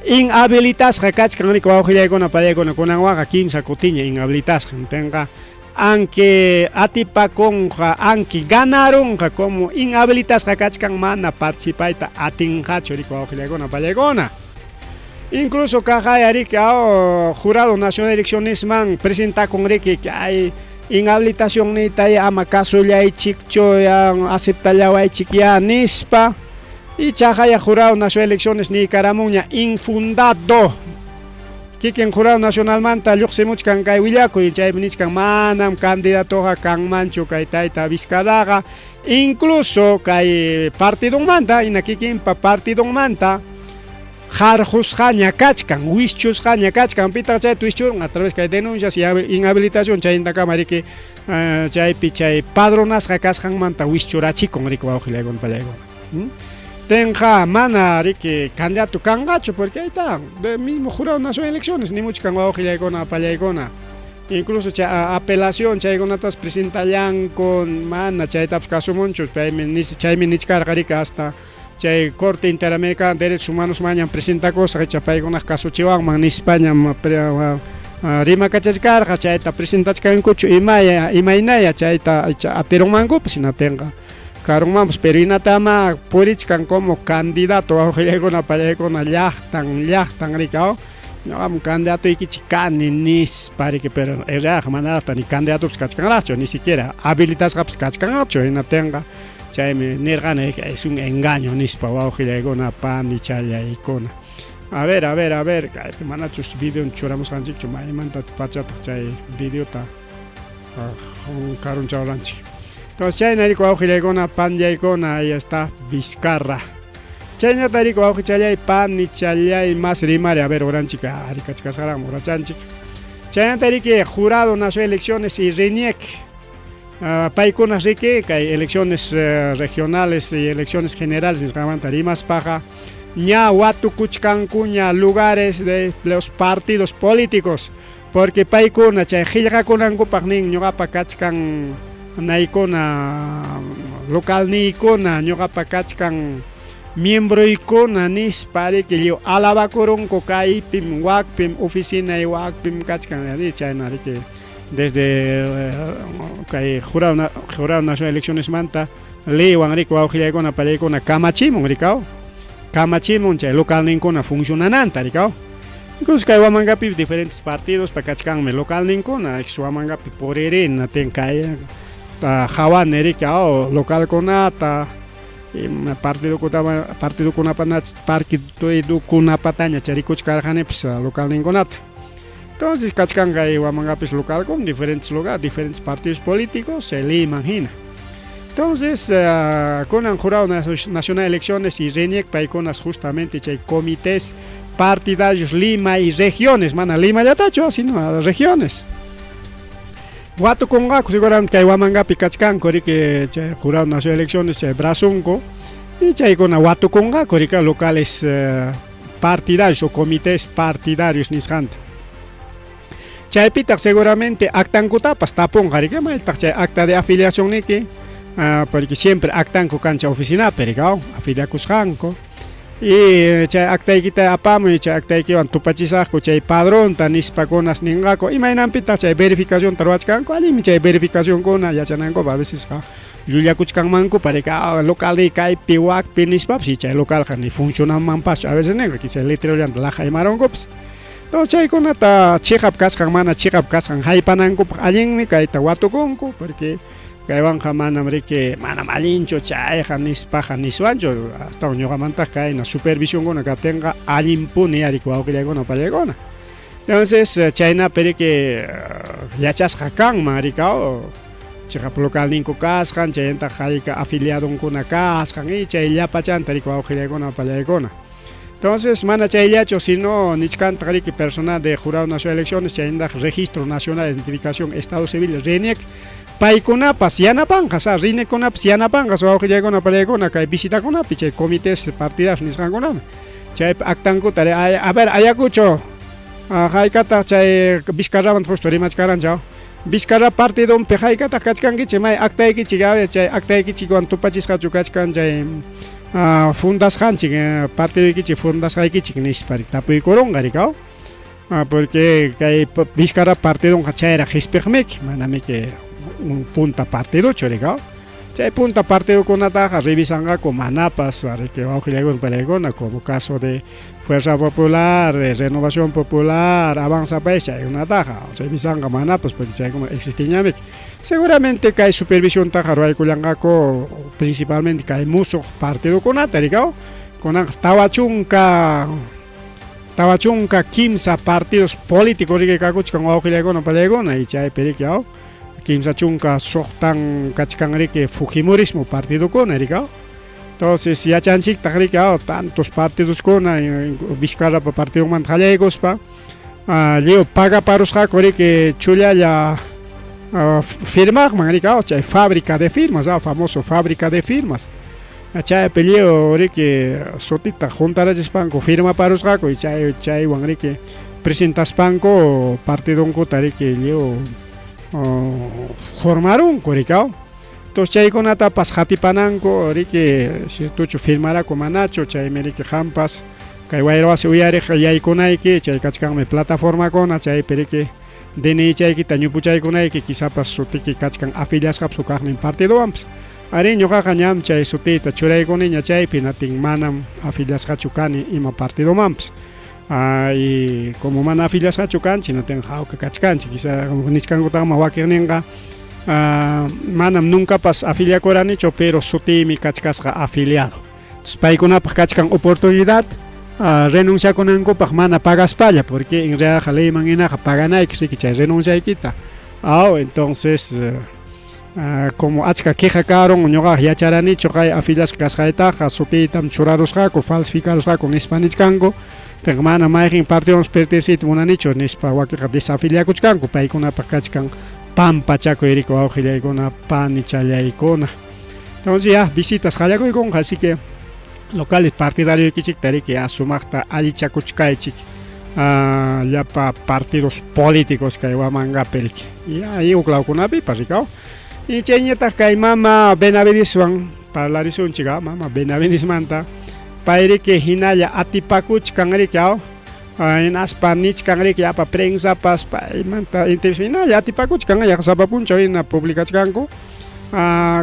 inhabilitasqa kachkan riki wawqillaykuna pallaykuna kunanwanqa kimsa kutiña inhabilitasqa tenga aunque atipakunqa aunque ganaronqa como inhabilitasqa kachkan mana participayta atinqachu riki wawqillaykuna pallaykuna incluso kaqaya riki Jurado Nacional de Eleccionesman presentakun riki kay inhabilitación nitay ama kasullaychikchu aceptallawaychik ya nispa y chaqaya Jurado Nacional de Elecciones Nicaragua infundado kikin Jurado Nacional manta lluqsimuchkan kay willakuy chaymi nichkan manam candidatoqa kanmanchu kay tayta Vizcarraqa incluso kay partidunmanta ina kikinpa partidunmanta jarjusqaña kachkan wischusqaña kachkan pita chayta wischurun a través kay denuncias y inhabilitación chayntakama riki chaypi chay padronasqa kasqanmanta wischurachikun riki wawqillaykuna pallaykuna tenqa mana riki candidato kanqachu porque ahí está del mismo Jurado Nacional de Elecciones nimuchkan wawqillaykuna pallaykuna incluso chay apelación chaykunatas presentallankun mana chaytapas kasumunchu chaymi nichkarqa riki hasta chay Corte Interamericana de Derechos Humanos mañan presentakusqa chapaykunaq kasuchiwanman España rimakachachkarqa chayta presentachkankuchu imaynaya chayta atirunmankupas hinatinqa karunmanpas pero hinatama purichkan como candidato wawqillaykuna pallaykuna llaqtan riki no candidato ikichik kani nispa riki pero manaraqta ni candidatos kachkanraqchu ni siquiera habilitasqapas kachkanraqchu hinatinqa chaymi nirqani es un engaño nispa wawqillaykuna panichallaykuna a ver kaypi manachus video churamusqanchikchu maymanta pachataq chay videota karun chauranchik. Entonces chaynariku awqillaykuna panllaykuna ahí está Vizcarra. Chaynatariku awqichallay panichallay mas rimari a ver oranchik arikachkasqaran urachanchik. Chaynatariki Jurado Nacional de Elecciones y RENIEC paykuna riki kay elecciones regionales y elecciones generales nisqamanta rimaspaqa ña watukuchkanku ña lugares de los partidos políticos porque paykuna chay qillqakunankupaq nin ñuqapa kachkan naykuna localniykuna ñuqapa kachkan miembroykuna nispariki lliw alabakurunku kaypim wakpim oficina y wakpim kachkan chaynariki desde kay Jurado Nacional de Elecciones manta liwan riku awqillaykuna pallaykuna kamachimun rikaw kamachimun chay localninkuna funcionananta rikaw incluso kay Huamangapi diferentes partidos pakachkanmi localninkuna Huamangapi puririn natin kay hawan rikaw localkunata partidokunapataña charikuchkarqanipis localninkunata. Entonces kachkanqa Huamangapis local con diferentes lugares, diferentes partidos políticos se le imagina. Entonces con el Jurado Nacional de Elecciones y RENIEC paykunas justamente chay comités partidarios Lima y regiones, mana Lima ya tacho, sino regiones. Watukunqa seguramente kay Huamangapi kachkanku riki chay Jurado Nacional de Elecciones chay Brazunku y chaykuna watukunqa riki locales partidarios o comités partidarios nisqanta. Chaypitaq seguramente actankutapas tapunqa riki maytaq chay acta de afiliación niki porque siempre actanku kancha oficinapi rikaw afiliakusqanku y chay actaykita apamuy chay actaykiwan tupachisaqku chay padronta nispakunas ninqaku imaynanpitaq chay verificacionta ruwachkanku allimi chay verificacionkuna yachanankupa a veces llullakuchkanmankupa rika localni kaypi wakpi nispapas y chay localqa ni funcionanmanpas a veces ninqa chay letrerullanta laja imarunkupas. Entonces chaykunata chiqap kasqan mana chiqap kasqan haypanankupaq allinmi kayta watukunku porque kaywanqa manam riki manam allinchu chayqa nispaqa niswanchu hasta ñuqamantaq kayna supervisionkuna katinqa allinpuni yariku awqillaykuna pallaykuna. Entonces chaynapi riki yachasqa kanman rikaw chiqap localninku kasqan chaynataq hayka afiliadonkuna kasqan y chay llapachanta riku awqillaykuna pallaykuna. Entonces, mana chayllacho, sino nichkanta riki personal de Jurado Nacional de Elecciones, chaynataq Registro Nacional de Identificación Estado Civil, RENIEC, paykunapas yanapanqas, RENIECkunapas yanapanqas wawqillaykuna pallaykuna kay visitakunapi chay comités partidarios nisqankunami. Chay actankuta a ver ayakucho haykata chay Vizcarrawan justo rimachkaranchaw. Vizcarra partidonpi haykata kachkankichik may actaykichik a ver chay actaykichikwan tupachisqachu kachkan chay fundasqanchik partidoykichik fundasqaykichik nisparik tapuykurunqa rikaw porque kay Vizcarra partidonqa chayra hisp'ikmiki manamiki un punta partidochu rikaw chay punta partidokunataqa revisanqaku manapas riki wawqillaykuna pallaykuna como caso de Fuerza Popular, Renovación Popular, Avanza País chaynataqa revisanqa manapas porque chaykuna existiñamiki. Seguramente kay supervisión taqa ruwaykullanqaku principalmente kay musuq partidokunata rikaw kunanqa tawachunka kimsa partidos políticos riki kakuchkan wawqillaykuna pallaykuna y chaypi riki kimsa chunka suqtan kachkan riki Fujimorismo partidokuna rikaw. Entonces yachanchiktaq riki tantos partidoskuna Vizcarrapa partidonmanta qallaykuspa lliw pagaparusqaku riki chullalla firmaqman rikaw chay fábrica de firmas famoso fábrica de firmas chaypi lliw riki sutita juntarachispanku firma parusqaku y chaywan riki presentaspanku partidonkuta riki lliw formarunku rikaw. Entonces chaykunatapas qatipananku riki ciertuchu firmaraku manachu chaymi riki hampas kay wayrawasi uyariq yaykunayki chay kachkanmi plataformakuna chaypi riki DNI chaykita ñupuchaykunayki kisapas sutiki kachkan afiliasqapas hukaqnin partidowanpas ari ñuqaqa ñam chay sutita churaykuniña chaypi natin manam afiliasqachu kani ima partidomanpas y como mana afiliasqachu kanchik natin hawka kachkanchik quizá nisqankutaqman wakiqninqa manam nuncapas afiliakuranichu pero sutimi kachkasqa afiliado. Entonces paykunapaq kachkan oportunidad renunciakunankupaq mana pagaspalla porque en realidad leyman hinaqa paganayki riki chay renunciaykita Entonces como achka queja karon ñuqa yacharanichu kay afilias kasqaytaqa supitam churarusqaku falsificarusqaku nispa nichkanku mana mayqin partidos pertenecite munanichu nispa wakiqa desafiliakuchkanku paykunapaq kachkan pampachakuy riku awqillaykuna panichalyaykuna. Entonces ya visitas qallakuykunqa, así que locales partidarios tariki sumaqta allichakuchkaychik llapa partidos políticos kay Huamangapelki y uklawkunapipas rikaw. Y chayñataq kay mama Benavidiswan parlarisunchik mama Benavidismanta payriki hinalla atipakuchkan riki hinaspa nichkan riki apa prensapas paymanta entrevista hinalla atipakuchkan yaqsapapunchaw hina publikachkanku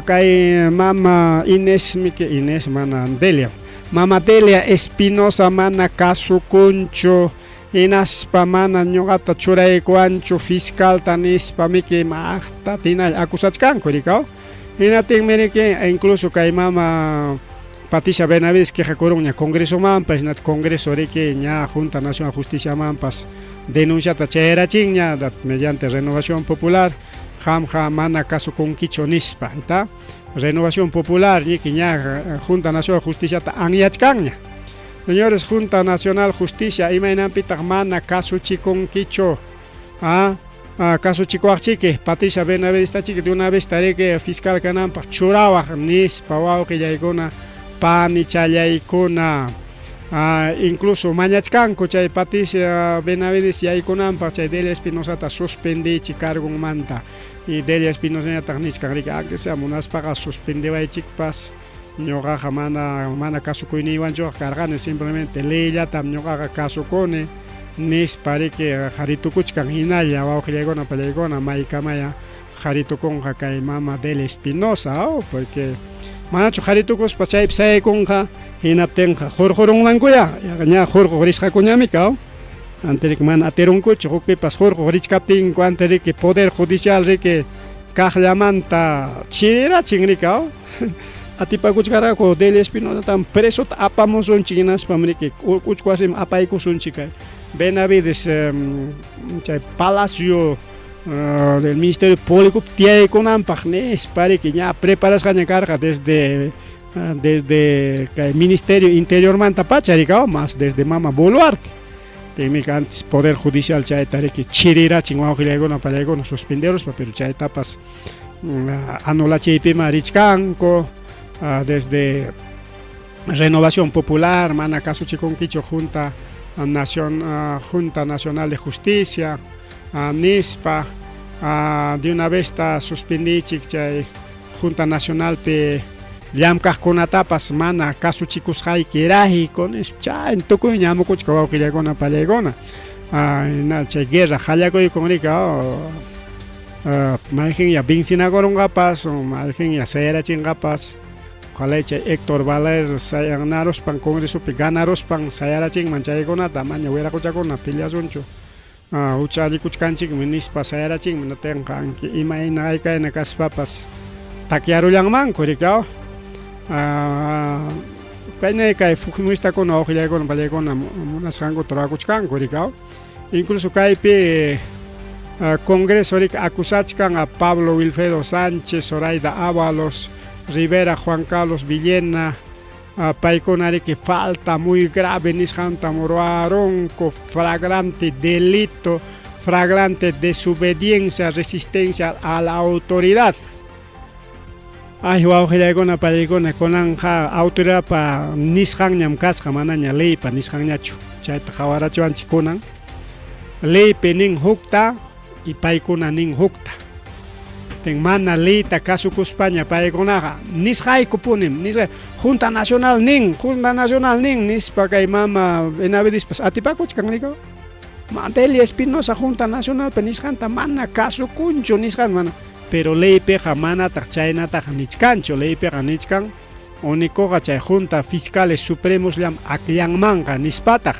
kay mama Inés mana Delia, mama Delia Espinosa mana kasukunchu hinaspa mana ñuqata churaykuanchu fiscalta nispa miki maqta tinalla akusachkanku rikaw. Hinatinmi riki incluso kay mama Patricia Benavides quejakurunña congresomanpas hinata congreso riki ña Junta Nacional Justiciamanpas denunciata chayrachinña mediante Renovación Popular hamja mana kasukunkichu nispa eta Renovación Popular ñiki ña Junta Nacional Justiciata anyachkanña. Señores, Junta Nacional Justicia imaynanpitaq mana kasuchikunkichu kasuchikuaqchiki Patricia Benavides tachiki de una vez tariki fiscal kananpaq churawaq nispa wawqillaykuna panichalyaykuna incluso mañachkanku chay Patricia Benavides yaykunanpaq chay Delia Espinosata suspendichi cargonmanta y Delia Espinosañataq nichkan riki que sea munaspaqa suspendiwaychikpas ñuqaqa mana kasukuyniwanchu karqani simplemente leyllatam ñuqaqa kasukuni nispa riki qaritukuchkan hinalla wawqillaykuna pallaykuna maykamaya qaritukunqa kay mama Delia Espinosa porque manachu qaritukuspa chaypi sayaykunqa hinaptinqa hurqurunmankuya ña hurqurisqakuñamika anteriki mana atirunkuchu hukpipas hurqurisqaptinku anteriki poder judicial riki kaqllamanta chirirachin rika atipakuchkaraqku Delia Espinosa presota apamusunchik hinaspam riki uchkuwasim apaykusunchik kay Benavides chay Palacio del Ministerio Público tiyaykunanpaq nispa riki ña preparasqaña karqa desde el Ministerio Interior manta pacha rika más desde mama Boluarte técnica antes Poder Judicial chayta riki chirirachin wawqillaykuna pallaykuna suspenderos pero chaytapas anulachaypima richkanku desde Renovación Popular mana kasuchikunkichu Junta Nacional de Justicia nispa de una vez ta suspendichik chay Junta Nacional pe llamkaqkunatapas mana kasuchikusqaykirahi con chay tukuy ñamukuchka wawqillaykuna pallaykuna chay guerra qallakuykun rika mayjin ya vincinakurunqapas mayjin ya sayarachinqapas ojalá chay Héctor Valer sayanaruspan congresopi ganaruspan sayarachinman chaykunata maña wiraquchakuna peleasunchu uchalikuchkanchikmi nispa sayarachinmi notenqanki imayna aykayna kaspapas takyarullanmanku rika kayna kay fujimoristakuna wawqillaykuna pallaykuna munasqanku turakuchkanku rika incluso kaypi congreso rika akusachkan a Pablo Wilfredo Sánchez, Zoraida Ábalos, Rivera Juan Carlos Villena paykuna riki falta muy grave nisqanta ruwaronku flagrante delito, flagrante desobediencia, resistencia a la autoridad. Ay wawqillaykuna pallaykuna kunanja autoridad pa nisqanñam kasqa manaña leypa nisqanñachu chayta qawarachiwanchik kunan leypi nin hukta y paykuna nin hukta ten mana leyta kasukuspaña paykunaqa nisqaykupunim Junta Nacional nin nispa kay mama Benavidespas atipakuchkan rika Delia Espinosa Junta Nacional pa nisqanta mana kasukunchu nisqan mana pero leypiqa manataq chaynataq nichkanchu leypiqa nichkan unikuqa chay Junta Fiscales Supremos llam akllanmanqa nispataq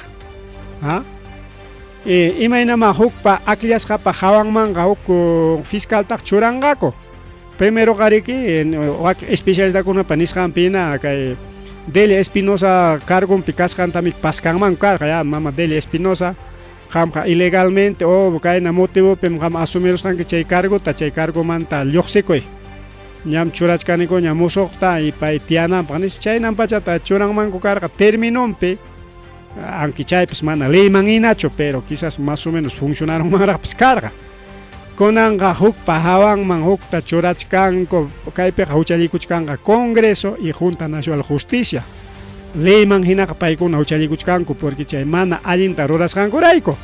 imaynama hukpa akllashqapa hawanmanqa huk fiscaltaq churanqaku primero qariki especialistakunapa nisqanpina kay Delia Espinosa cargonpi kasqantami paskanman karqa ya mama Delia Espinosa Jamja ilegalmente o kaina motivo pem jam asumiros kan que chay cargo manta lyoxikoy ñam churachkaniko ñam musoqta y pay tiyananpaq nish chaynan pachata churanmanku karqa terminonpi aunque chaypis mana leyman hinachu pero quizás más o menos funcionaronmanraqpis karqa kunanqa hukpa hawanman hukta churachkanku kaypiqa huchallikuchkanqa Congreso y Junta Nacional Justicia leyman hinaqa paykuna huchallikuchkanku porque chay mana allinta rurasqankurayku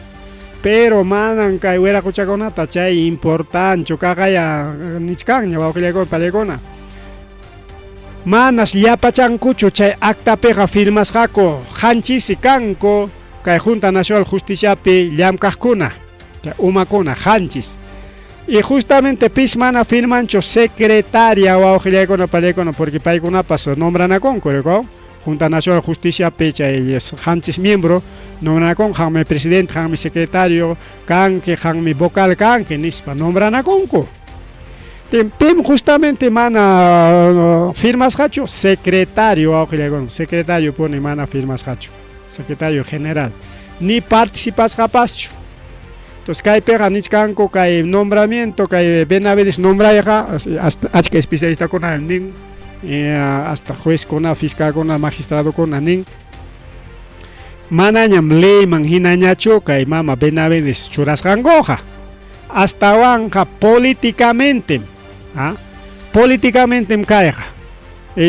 pero manan kay wiraquchakunata chay importanchu kaqaya nichkanña wawqillaykuna pallaykuna manas llapachankuchu chay actapiqa firmasqaku hanchisi kanku kay Junta Nacional Justiciapi llamkaqkuna chay umakuna hanchis y justamente pis mana firmanchu secretaria wawqillaykuna pallaykuna porque paykunapas nombranakunku riko Junta Nacional Justicia pecha y hanchis miembro nombranakon hanmi presidente hanmi secretario kanke hanmi vocal kanke nispa nombranakonku pim justamente mana firmas hacho secretario secretario pone mana firmas hacho secretario general ni participas capazcho entonces kay pega nichkanku kay nombramiento kay Benavides nombraya hasta especialista con nin hasta juez kuna fiscal kuna magistrado kuna nin manañam leyman hinañachu kay mama Benavides churasqankuqa hasta wanqa políticamente políticamente kayqa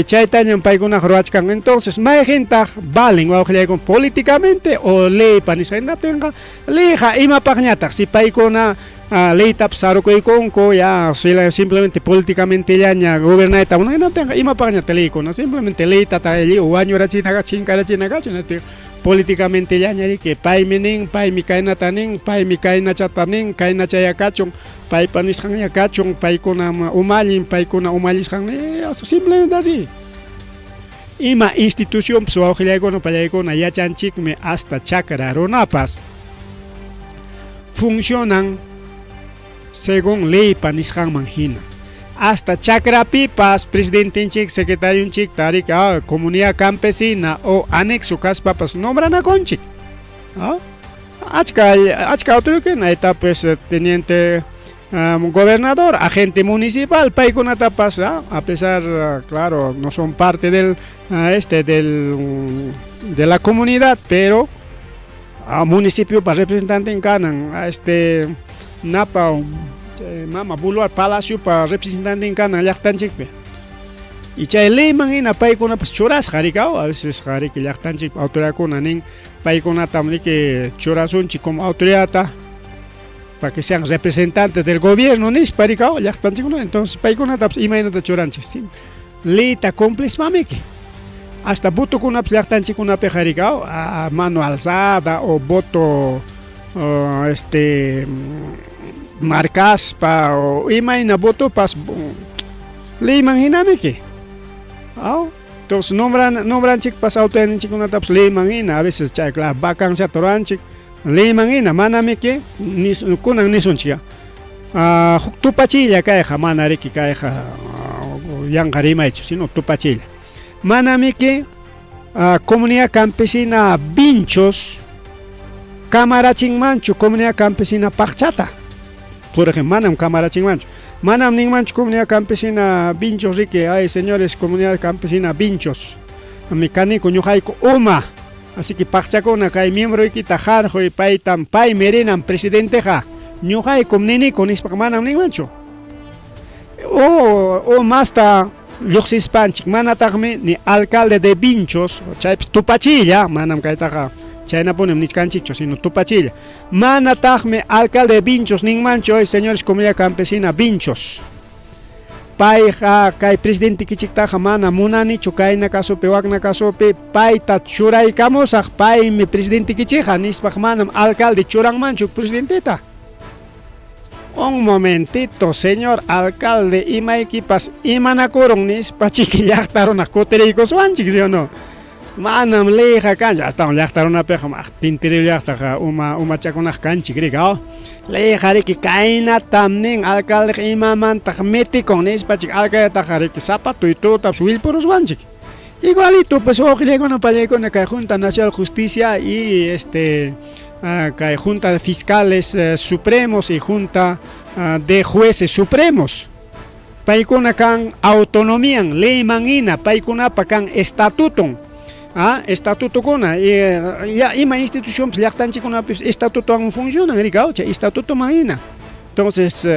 chaytañam paykuna ruachkan entonces mayjintaq valen wawqillaykuna políticamente o leypa nisqaynatinqa leyqa imapaqñataq si paykuna leytapas sarukuykunku ya simplemente políticamente llaña gobernayta munaynatinqa imapaqñata leykuna simplemente leytata wañurachinaqa chinkarachinaqachu políticamente llañari que paymi nin paymi kaynata nin paymi kaynachata nin kaynachayakachun paypa nisqanyakachun paykuna umallin paykuna umallisqanmi simplemente así ima institución pues wawqillaykuna pallaykuna yachanchikmi hasta chakra runapas funcionan según leypa nisqanman hina hasta chakrapipas presidentinchik secretariunchik tarik comunidad campesina o anexo kaspapas nombranakunchik achka autoridad está pues teniente gobernador agente municipal paykunatapas a pesar claro no son parte de la comunidad pero municipio para representante en Canan napa mama boulevard palacio para representante en Canan llaqtanchikpi y chay leyman hina paykunapas churasqa rikaw a veces qariki llaqtanchik autoridadkuna nin paykunatam riki churasunchik como autoridadta para que sean representantes del gobierno nispa rikaw llaqtanchikuna entonces paykunatapas imaynata churanchik leyta cumplismamiki hasta votokunapas llaqtanchikunapiqa rikaw a mano alzada o voto marcaspa o imayna votopas leyman hinamiki entonces nombranchik pas autoridadninchikunatapas leyman hina a veces chay claro vacancia toranchik leyman hina manamiki kunan nisunchik tupachilla kayqa mana riki kayqa yanqa rimaychu sino tupachilla manamiki comunidad campesina Vinchos camarachinmanchu comunidad campesina Paqchata por ejemplo manam camarachinmanchu manam ninmanchu comunidad campesina Vinchos riki ay señores comunidad campesina Vinchos mi canico ñuqayku uma así que Paqchakuna kay miembro ikita jarjoy paytam pay merinan presidenteqa ñuqayku niniku nispaqa manam ninmanchu o masta lluqsispanchik manataqmi ni alcalde de Vinchos chaypis tupachilla manam kaytaqa chaynapunim nichkanchikchu sino tupachilla manataqmi alcalde de Vinchos ninmanchu hoy señores comunidad campesina Vinchos payqa kay presidente kichiktaqa mana munanichu kayna kasupi wakna kasupi payta churaykamusaq paymi presidente kichikqa nispaq manam alcalde churanmanchu presidenteta un momentito señor alcalde imaykipas imanakurun nispa chiki llaqtaruna kutiriykuswanchik ¿sí o no? Manam leyqa kan hasta llaqtarunapiqa tintiriw llaqtaqa umachakunaq kanchik rika leyqa riki kaynatam nin alcaldeqa imamantaq metikun nispachik alcaldetaqa riki zapato y tutapas willpuruswanchik igualito pues wawqillaykuna pallaykuna kay Junta Nacional Justicia y kay Junta de Fiscales Supremos y Junta de Jueces Supremos. Paikuna kan autonomian ley mangina paikuna pakan estatuton. Estatuto kuna ya ima institución llaqtanchik kuna estatuto ang funcionan rikao cha estatuto mangina. Entonces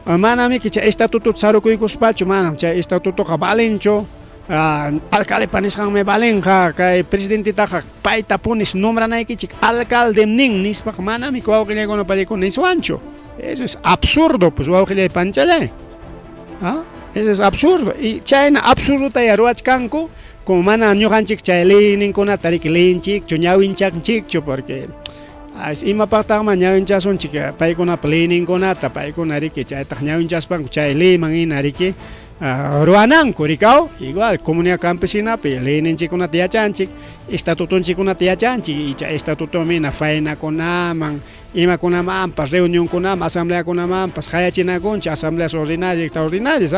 manami que cha estatuto sarukuykuspachu manam cha estatuto ka balencho alcalde panisqan me balenja kay presidente taja paita pones nombranaykichik alcalde nin nispa manami ko awqillaykunapa palikuna niswanchu. Eso es absurdo, pues wawqillay panchale. Eso es absurdo. Y chayna absurdo ta yaruachkanku como mana ñuqanchik chay leyninkuna tarik leyinchikchu ñawinchakchikchu porque imapaqtaqman ñawinchasunchik paykunapa leyninkunata paykuna riki chaytaq ñawinchaspanku chay leyman hina riki ruwananku rikaw igual comunidad campesinapi leyninchikkunata yachanchik estatutunchikkunata yachanchik y chay estatutumina fainakunaman imakunamanpas reunionkunaman asambleakunamanpas hayachinakunchik asambleas ordinarias extraordinarias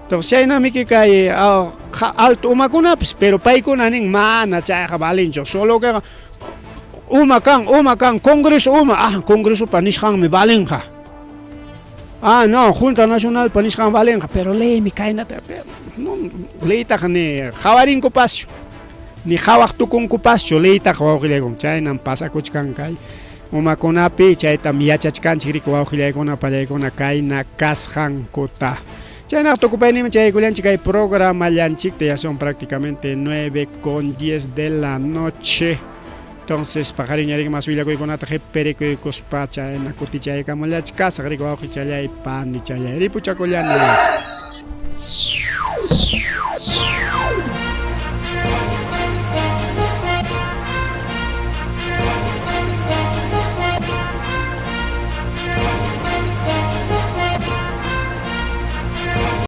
entonces chaynamiki kay alto umakunapis pero paykunanin mana chayqa balinchu solo que uma kan congreso congreso pa nishqanmi balinqa no junta nacional pa nishqan balinqa pero leymi kaynata no leytaqa ni qawarinkupas ni qhawaqtukunkupaschu leytaqa wawqillaykun chaynan pasakuchkan kay umakunapi chaytam yachachkanchik riki wawqillaykuna pallaykuna kayna kasqankuta. Chayna tukupaynimi chaykullanchik kay programa llanchikta ya son prácticamente 9:10 de la noche. Entonces paqariñarik mas willakuykunata qhiperikuykuspa chayna kutichaykamullachik kasaq riki wawqi challay pani challay ripuchakullani.